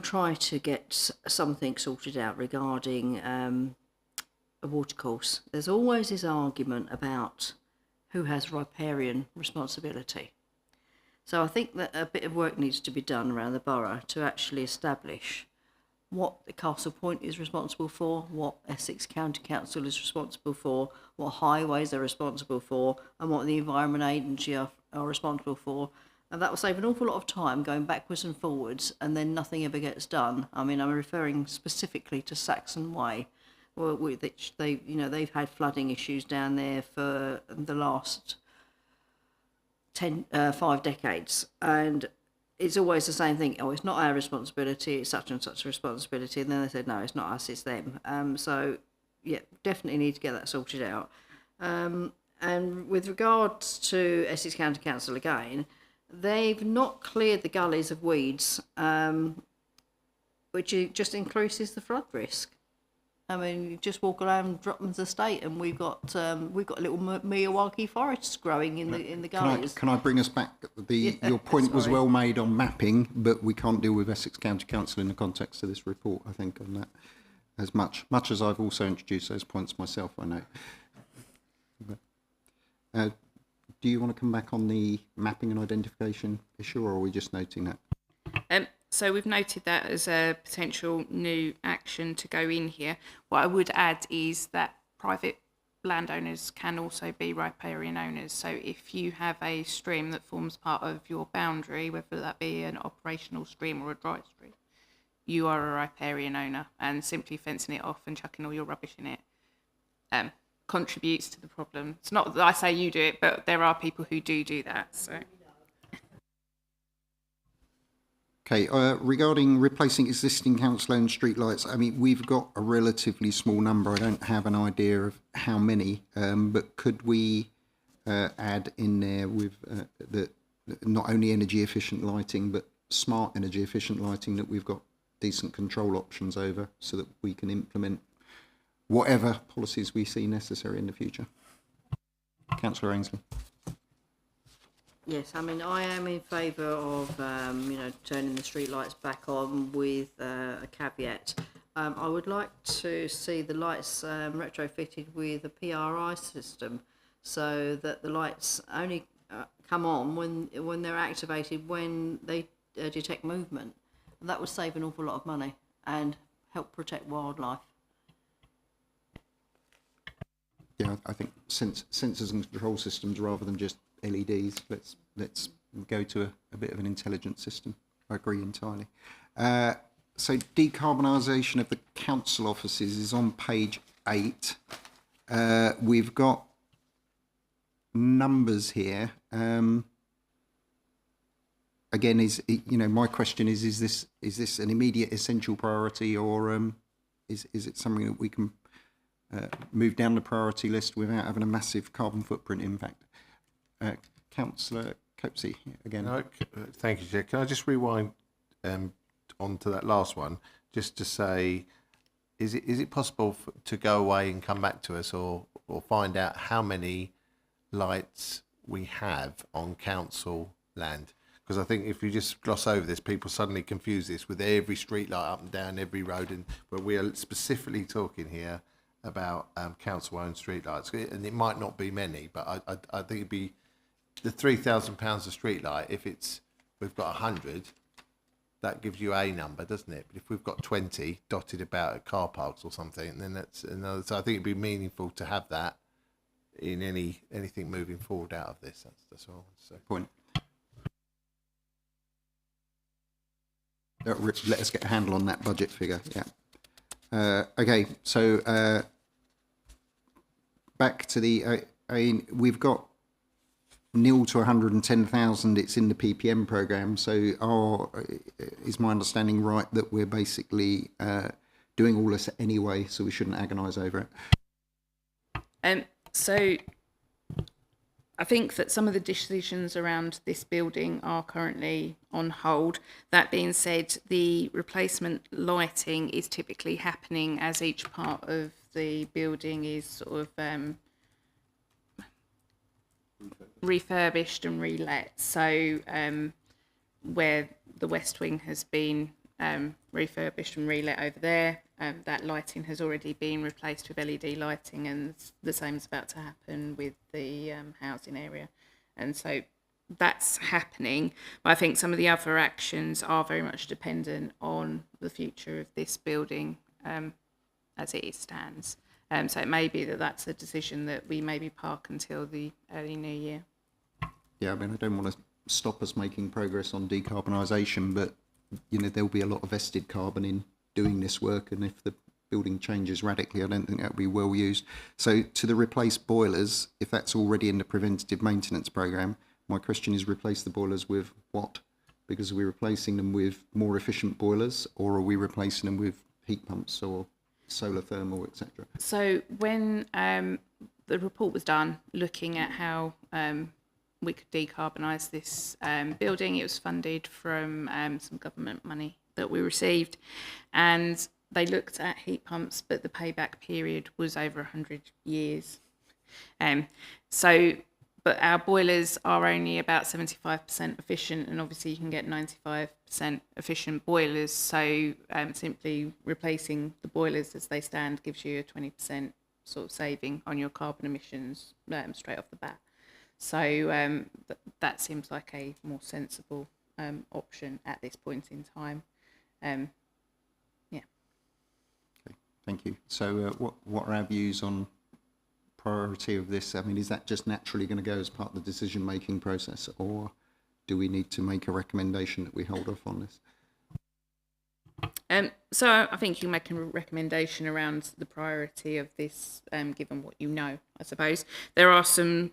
Speaker 4: try to get something sorted out regarding a watercourse, there's always this argument about who has riparian responsibility. So I think that a bit of work needs to be done around the borough to actually establish what the Castle Point is responsible for, what Essex County Council is responsible for, what highways are responsible for, and what the Environment Agency are responsible for. And that will save an awful lot of time going backwards and forwards, and then nothing ever gets done. I mean, I'm referring specifically to Saxon Way, which they've had flooding issues down there for the last 5 decades, and it's always the same thing. Oh, it's not our responsibility, it's such and such a responsibility. And then they said, no, it's not us, it's them. So, yeah, definitely need to get that sorted out. And with regards to Essex County Council again, they've not cleared the gullies of weeds, which just increases the flood risk. I mean, you just walk around Dropman's estate, and we've got little Miyawaki forests growing in the gullies.
Speaker 1: Can I bring us back? Your point was well made on mapping, but we can't deal with Essex County Council in the context of this report. I think on that, as much as I've also introduced those points myself. I know. But, do you want to come back on the mapping and identification issue, or are we just noting that?
Speaker 5: So we've noted that as a potential new action to go in here. What I would add is that private landowners can also be riparian owners. So if you have a stream that forms part of your boundary, whether that be an operational stream or a dry stream, you are a riparian owner, and simply fencing it off and chucking all your rubbish in it contributes to the problem. It's not that I say you do it, but there are people who do that. So.
Speaker 1: Okay, regarding replacing existing council-owned streetlights, I mean, we've got a relatively small number. I don't have an idea of how many, but could we add in there with the not only energy efficient lighting, but smart energy efficient lighting that we've got decent control options over, so that we can implement whatever policies we see necessary in the future? Councillor Ainsley.
Speaker 4: Yes, I mean, I am in favour of, turning the streetlights back on with a caveat. I would like to see the lights retrofitted with a PRI system, so that the lights only come on when they're activated when they detect movement. And that would save an awful lot of money and help protect wildlife.
Speaker 1: Yeah, I think sensors and control systems rather than just LEDs. Let's go to a bit of an intelligent system. I agree entirely. So decarbonisation of the council offices is on page 8. We've got numbers here. Again, my question is this an immediate essential priority, or is it something that we can move down the priority list without having a massive carbon footprint impact? Councillor Copsey again.
Speaker 3: No, thank you, Chair. Can I just rewind onto that last one, just to say, is it possible to go away and come back to us, or find out how many lights we have on council land? Because I think if you just gloss over this, people suddenly confuse this with every street light up and down every road, but we are specifically talking here about council-owned streetlights, and it might not be many, but I think it'd be the £3,000 a streetlight. If we've got 100, that gives you a number, doesn't it? But if we've got 20 dotted about at car parks or something, then that's another. So I think it'd be meaningful to have that in anything moving forward out of this. That's all I want to say.
Speaker 1: Point. Let us get a handle on that budget figure. Yeah. Okay. So. Back to the, we've got 0 to 110,000. It's in the PPM program. So, is my understanding right that we're basically doing all this anyway? So we shouldn't agonise over it.
Speaker 5: So, I think that some of the decisions around this building are currently on hold. That being said, the replacement lighting is typically happening as each part of the building is sort of refurbished and relet. So where the West Wing has been refurbished and relet over there, that lighting has already been replaced with LED lighting, and the same is about to happen with the housing area. And so that's happening. But I think some of the other actions are very much dependent on the future of this building as it stands. So it may be that that's a decision that we maybe park until the early new year.
Speaker 1: Yeah, I mean, I don't want to stop us making progress on decarbonisation, but there'll be a lot of vested carbon in doing this work, and if the building changes radically, I don't think that would be well used. So to the replace boilers, if that's already in the preventative maintenance programme, my question is, replace the boilers with what? Because are we replacing them with more efficient boilers, or are we replacing them with heat pumps or solar thermal, etc.?
Speaker 5: So when the report was done, looking at how we could decarbonise this building, it was funded from some government money that we received, and they looked at heat pumps, but the payback period was over 100 years. But our boilers are only about 75% efficient, and obviously you can get 95% efficient boilers. So simply replacing the boilers as they stand gives you a 20% sort of saving on your carbon emissions straight off the bat. So that seems like a more sensible option at this point in time.
Speaker 1: Thank you. So what are our views on priority of this? I mean, is that just naturally going to go as part of the decision-making process, or do we need to make a recommendation that we hold off on this?
Speaker 5: So I think you make a recommendation around the priority of this, given what you know, I suppose. There are some,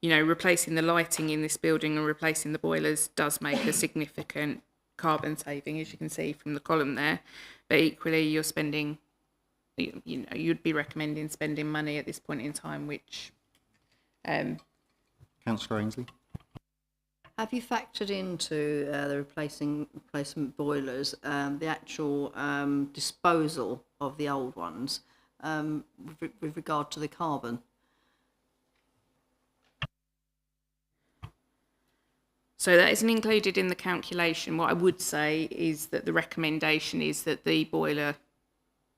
Speaker 5: replacing the lighting in this building and replacing the boilers does make a significant carbon saving, as you can see from the column there. But equally, you're spending, you'd be recommending spending money at this point in time, which...
Speaker 1: Councillor Ainsley?
Speaker 4: Have you factored into the replacement boilers the actual disposal of the old ones with regard to the carbon?
Speaker 5: So that isn't included in the calculation. What I would say is that the recommendation is that the boiler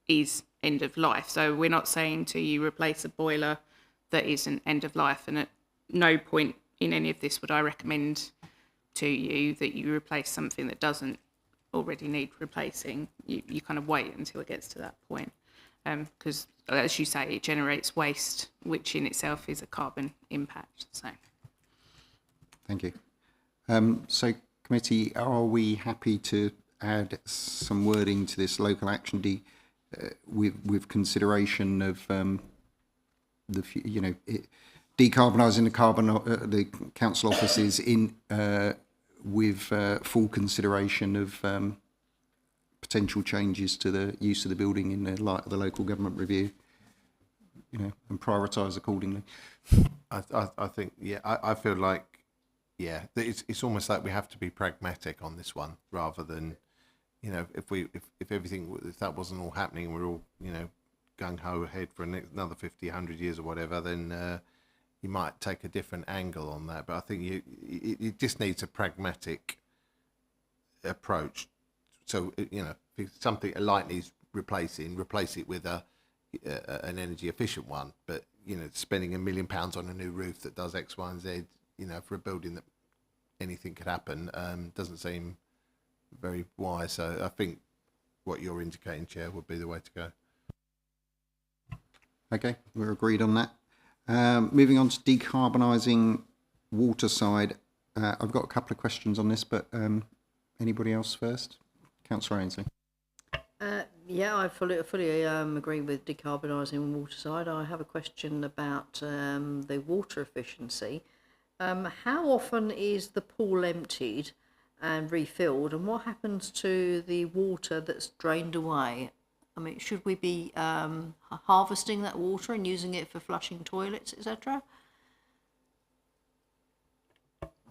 Speaker 5: is end of life. So we're not saying to you replace a boiler that isn't end of life, and at no point in any of this would I recommend to you that you replace something that doesn't already need replacing. You kind of wait until it gets to that point, because as you say, it generates waste, which in itself is a carbon impact. So
Speaker 1: Thank you. So committee, are we happy to add some wording to this local action with consideration of decarbonising the council offices with full consideration of potential changes to the use of the building in the light of the local government review, and prioritise accordingly?
Speaker 3: I think, I feel like, it's almost like we have to be pragmatic on this one, rather than, if that wasn't all happening, we're all, gung-ho ahead for another 50, 100 years or whatever, then you might take a different angle on that. But I think it just needs a pragmatic approach. So, if something, a light needs replacing, replace it with an energy efficient one. But, spending £1 million on a new roof that does X, Y and Z, for a building that anything could happen, doesn't seem very wise. So I think what you're indicating, Chair, would be the way to go.
Speaker 1: Okay, we're agreed on that. Moving on to decarbonising water side, I've got a couple of questions on this, but anybody else first? Councillor Ainsley.
Speaker 4: I fully agree with decarbonising water side. I have a question about the water efficiency. How often is the pool emptied and refilled, and what happens to the water that's drained away? I mean, should we be harvesting that water and using it for flushing toilets, etc.?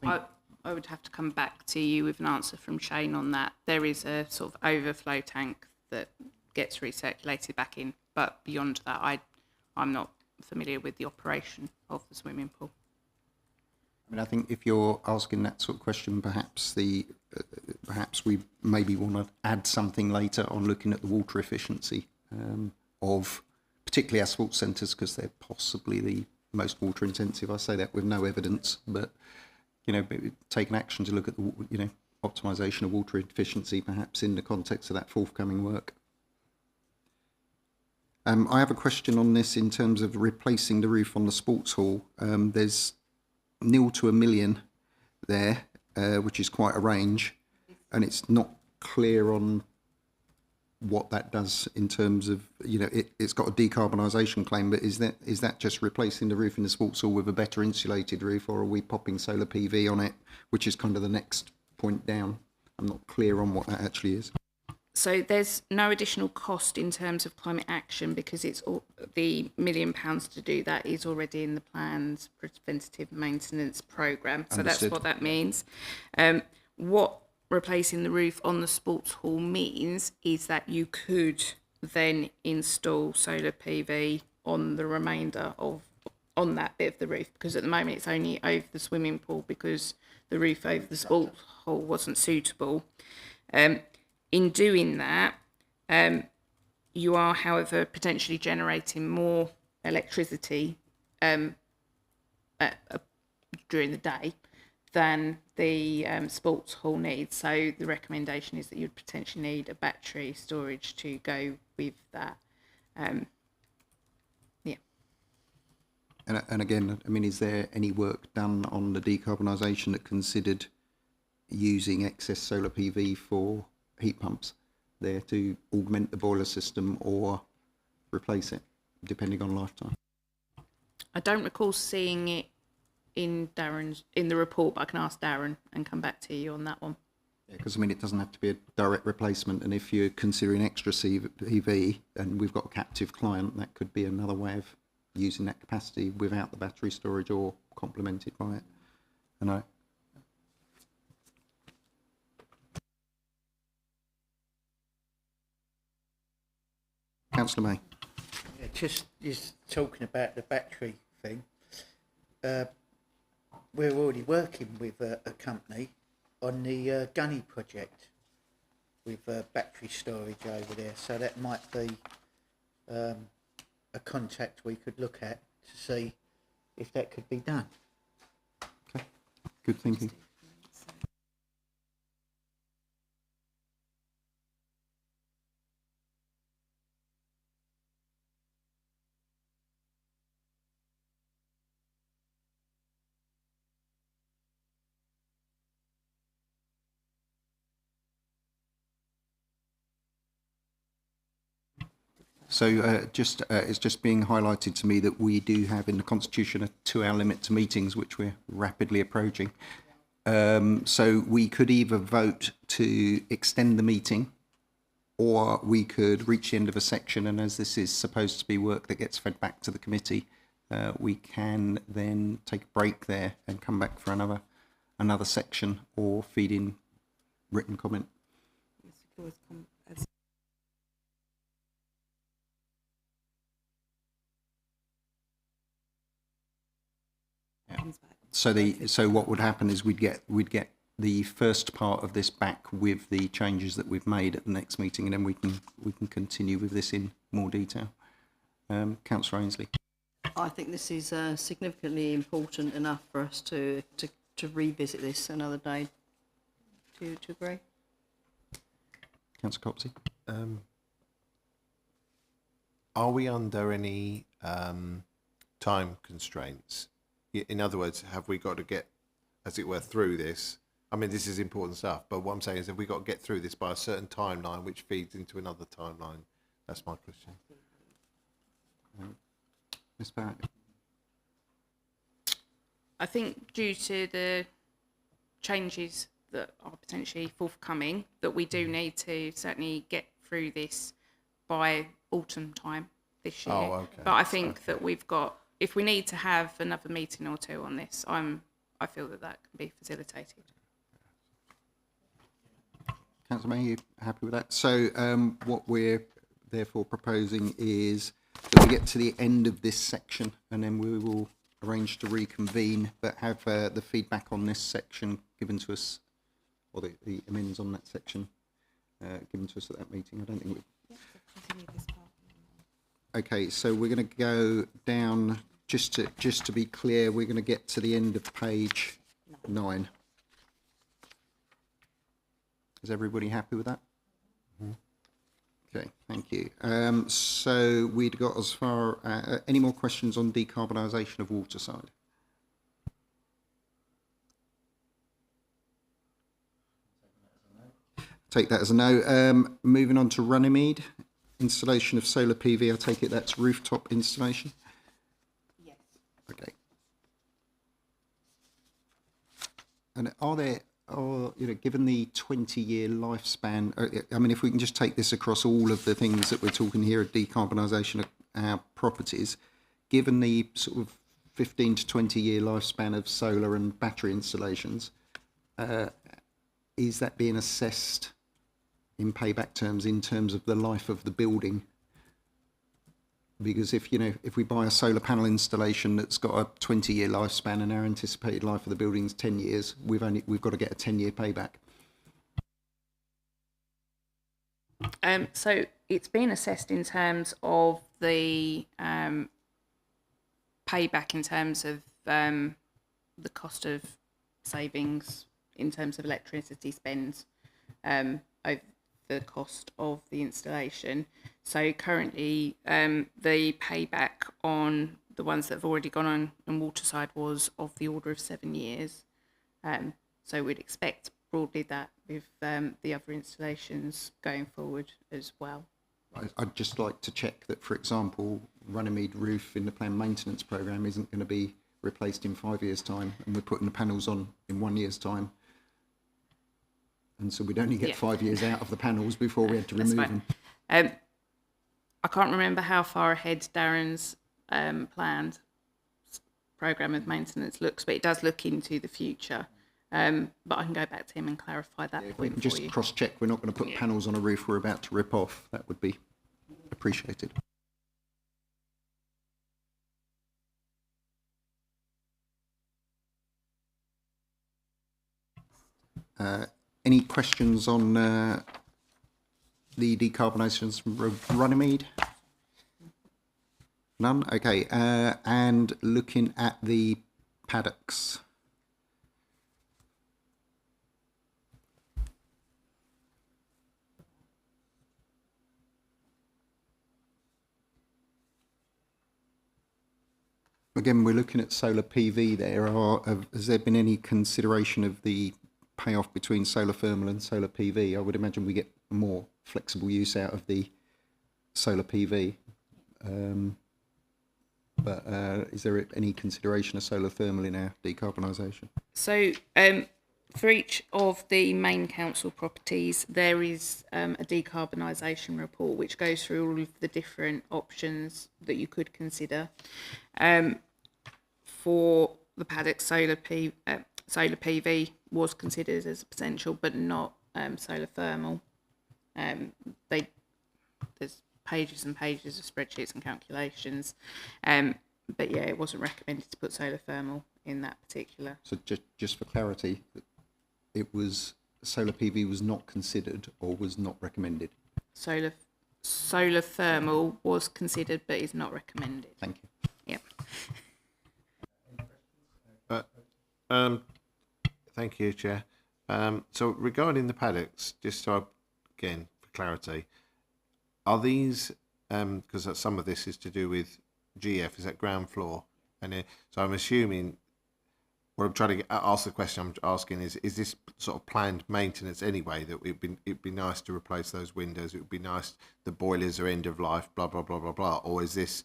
Speaker 5: I would have to come back to you with an answer from Shane on that. There is a sort of overflow tank that gets recirculated back in, but beyond that, I'm not familiar with the operation of the swimming pool.
Speaker 1: I mean, I think if you're asking that sort of question, perhaps we maybe want to add something later on looking at the water efficiency of particularly our sports centres, because they're possibly the most water intensive. I say that with no evidence, but taking action to look at the optimisation of water efficiency, perhaps in the context of that forthcoming work. I have a question on this in terms of replacing the roof on the sports hall. There's 0 to 1 million there, which is quite a range, and it's not clear on what that does in terms of, it's got a decarbonisation claim, but is that just replacing the roof in the sports hall with a better insulated roof, or are we popping solar PV on it, which is kind of the next point down? I'm not clear on what that actually is.
Speaker 5: So there's no additional cost in terms of climate action, because it's all, the £1 million to do that is already in the planned preventative maintenance programme. So
Speaker 1: Understood.
Speaker 5: That's what that means. What replacing the roof on the sports hall means is that you could then install solar PV on the remainder on that bit of the roof, because at the moment it's only over the swimming pool because the roof over the sports hall wasn't suitable. In doing that, you are, however, potentially generating more electricity during the day, than the sports hall needs. So the recommendation is that you'd potentially need a battery storage to go with that. Yeah.
Speaker 1: And again, I mean, is there any work done on the decarbonisation that considered using excess solar PV for heat pumps there to augment the boiler system or replace it, depending on lifetime?
Speaker 5: I don't recall seeing it in the report, but I can ask Darren and come back to you on that one.
Speaker 1: Yeah, because I mean, it doesn't have to be a direct replacement, and if you're considering extra PV and we've got a captive client, that could be another way of using that capacity without the battery storage or complemented by it. And Councillor May.
Speaker 2: Yeah, just talking about the battery thing. We're already working with a company on the Gunny project with battery storage over there, so that might be a contact we could look at to see if that could be done.
Speaker 1: Okay, good thinking. So it's just being highlighted to me that we do have in the Constitution a 2-hour limit to meetings, which we're rapidly approaching. So we could either vote to extend the meeting, or we could reach the end of a section, and as this is supposed to be work that gets fed back to the committee, we can then take a break there and come back for another section or feed in written comment.
Speaker 6: Yes, we could always come as comes back.
Speaker 1: So what would happen is we'd get the first part of this back with the changes that we've made at the next meeting, and then we can continue with this in more detail. Councillor Ainsley.
Speaker 4: I think this is significantly important enough for us to revisit this another day. Do you agree?
Speaker 1: Councillor Copsey.
Speaker 3: Are we under any time constraints? In other words, have we got to get, as it were, through this? I mean, this is important stuff, but what I'm saying is, have we got to get through this by a certain timeline which feeds into another timeline? That's my question.
Speaker 1: Ms. Barrett.
Speaker 5: I think due to the changes that are potentially forthcoming, that we do need to certainly get through this by autumn time this year.
Speaker 3: Oh, okay.
Speaker 5: But I think that we've got, if we need to have another meeting or two on this, I feel that can be facilitated.
Speaker 1: Councillor May, are you happy with that? So what we're therefore proposing is that we get to the end of this section, and then we will arrange to reconvene, but have the feedback on this section given to us, or the amendments on that section given to us at that meeting. I don't think we...
Speaker 6: Continue this part.
Speaker 1: Okay, so we're going to go down, just to be clear, we're going to get to the end of page 9. Is everybody happy with that? Okay, thank you. So we'd got as far, any more questions on decarbonisation of Waterside? Take that as a no. Moving on to Runnymede, installation of solar PV, I take it that's rooftop installation?
Speaker 6: Yes.
Speaker 1: Okay. And given the 20-year lifespan, I mean, if we can just take this across all of the things that we're talking here, decarbonisation of our properties, given the sort of 15 to 20-year lifespan of solar and battery installations, is that being assessed in payback terms, in terms of the life of the building? Because if we buy a solar panel installation that's got a 20-year lifespan and our anticipated life of the building is 10 years, we've got to get a 10-year payback.
Speaker 5: So it's been assessed in terms of the payback in terms of the cost of savings in terms of electricity spend over the cost of the installation. So currently, the payback on the ones that have already gone on Waterside was of the order of 7 years. So we'd expect broadly that with the other installations going forward as well.
Speaker 1: I'd just like to check that, for example, Runnymede roof in the planned maintenance programme isn't going to be replaced in 5 years' time, and we're putting the panels on in 1 year's time. And so we'd only get 5 years out of the panels before we had to remove them.
Speaker 5: I can't remember how far ahead Darren's planned programme of maintenance looks, but it does look into the future. But I can go back to him and clarify that
Speaker 1: If we
Speaker 5: point
Speaker 1: can
Speaker 5: for
Speaker 1: just
Speaker 5: you.
Speaker 1: cross-check we're not going to put panels on a roof we're about to rip off, that would be appreciated. Any questions on the decarbonisations from Runnymede? None? Okay. And looking at the paddocks. Again, we're looking at solar PV there. Has there been any consideration of the payoff between solar thermal and solar PV? I would imagine we get more flexible use out of the solar PV. But is there any consideration of solar thermal in our decarbonisation?
Speaker 5: So for each of the main council properties, there is a decarbonisation report which goes through all of the different options that you could consider. For the paddock, solar PV was considered as a potential, but not solar thermal. There's pages and pages of spreadsheets and calculations, but yeah, it wasn't recommended to put solar thermal in that particular.
Speaker 1: So just for clarity, it was solar PV was not considered or was not recommended.
Speaker 5: Solar thermal was considered, but is not recommended.
Speaker 1: Thank you.
Speaker 5: Yep.
Speaker 3: Thank you, Chair. So regarding the paddocks, just so again for clarity, are these because some of this is to do with GF? Is that ground floor? And so I'm assuming what I'm trying to ask the question I'm asking is this sort of planned maintenance anyway? That it'd be nice to replace those windows. It would be nice. The boilers are end of life. Blah blah blah blah blah. Or is this,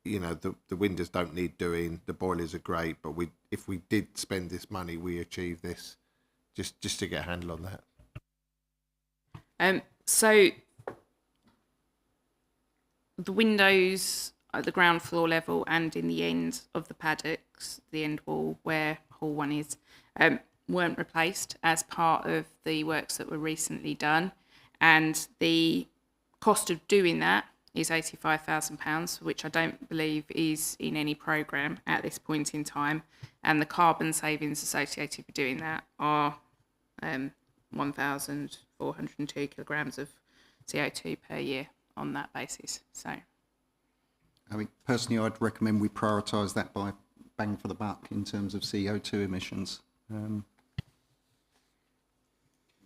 Speaker 3: you know, the windows don't need doing, the boilers are great, but if we did spend this money, we achieve this, just to get a handle on that.
Speaker 5: So the windows at the ground floor level and in the end of the paddocks, the end wall where hall 1 is, weren't replaced as part of the works that were recently done, and the cost of doing that is £85,000, which I don't believe is in any programme at this point in time, and the carbon savings associated with doing that are 1,402 kilograms of CO2 per year on that basis. So,
Speaker 1: I mean, personally, I'd recommend we prioritise that by bang for the buck in terms of CO2 emissions. Is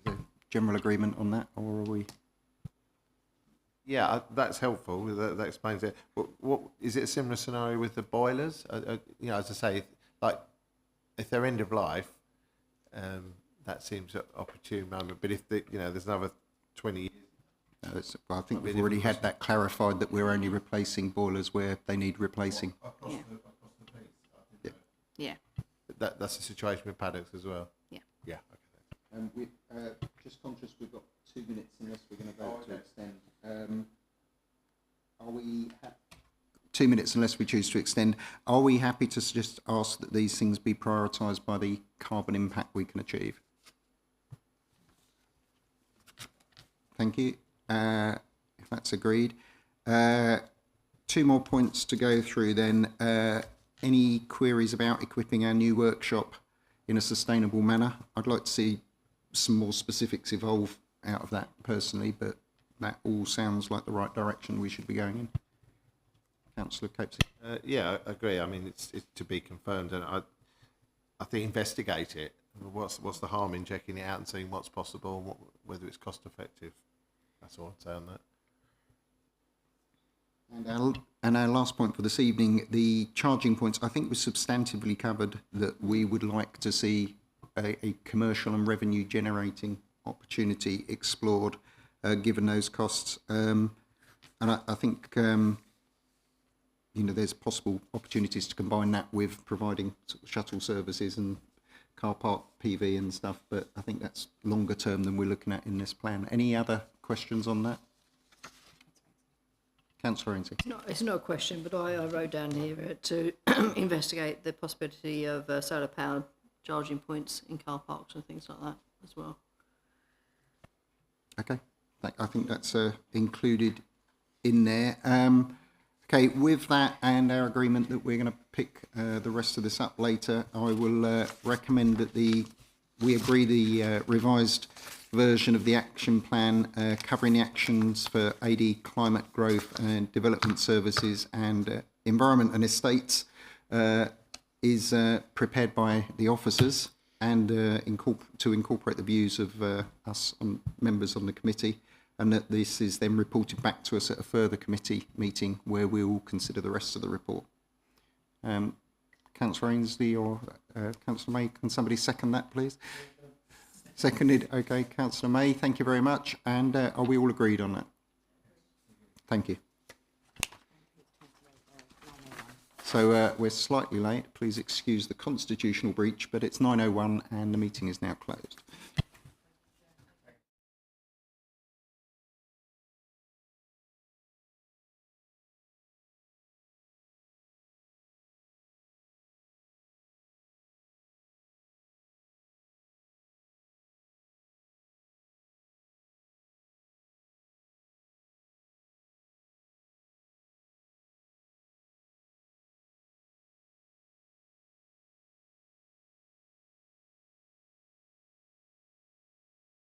Speaker 1: there general agreement on that, or are we?
Speaker 3: Yeah, that's helpful. That explains it. What is it? A similar scenario with the boilers? You know, as I say, like if they're end of life, that seems an opportune moment. But if there's another 20 years.
Speaker 1: Well, I think we've already had that clarified that we're only replacing boilers where they need replacing.
Speaker 5: yeah.
Speaker 3: That's the situation with paddocks as well.
Speaker 5: Yeah.
Speaker 3: Yeah. Okay.
Speaker 1: We're just conscious we've got 2 minutes unless we're going to vote to extend. Are we 2 minutes unless we choose to extend? Are we happy to just ask that these things be prioritised by the carbon impact we can achieve? Thank you. If that's agreed. 2 more points to go through then. Any queries about equipping our new workshop in a sustainable manner? I'd like to see some more specifics evolve out of that personally, but that all sounds like the right direction we should be going in. Councillor Capesy.
Speaker 3: Yeah, I agree. I mean, it's to be confirmed, and I think investigate it. What's the harm in checking it out and seeing what's possible and whether it's cost effective? That's all I'd say on that.
Speaker 1: And our last point for this evening, the charging points, I think was substantively covered that we would like to see a commercial and revenue generating opportunity explored, given those costs. And I think, there's possible opportunities to combine that with providing sort of shuttle services and car park PV and stuff, but I think that's longer term than we're looking at in this plan. Any other questions on that? Councillor Ainsley.
Speaker 4: It's not a question, but I wrote down here to investigate the possibility of solar powered charging points in car parks and things like that as well.
Speaker 1: Okay, I think that's included in there. Okay, with that and our agreement that we're going to pick the rest of this up later, I will recommend that we agree the revised version of the action plan covering the actions for AD climate growth and development services and environment and estates is prepared by the officers and to incorporate the views of us members on the committee, and that this is then reported back to us at a further committee meeting where we will consider the rest of the report. Councillor Ainsley or Councillor May, can somebody second that, please? Seconded. Okay, Councillor May, thank you very much. And are we all agreed on that? Thank you. So we're slightly late. Please excuse the constitutional breach, but it's 9:01 and the meeting is now closed.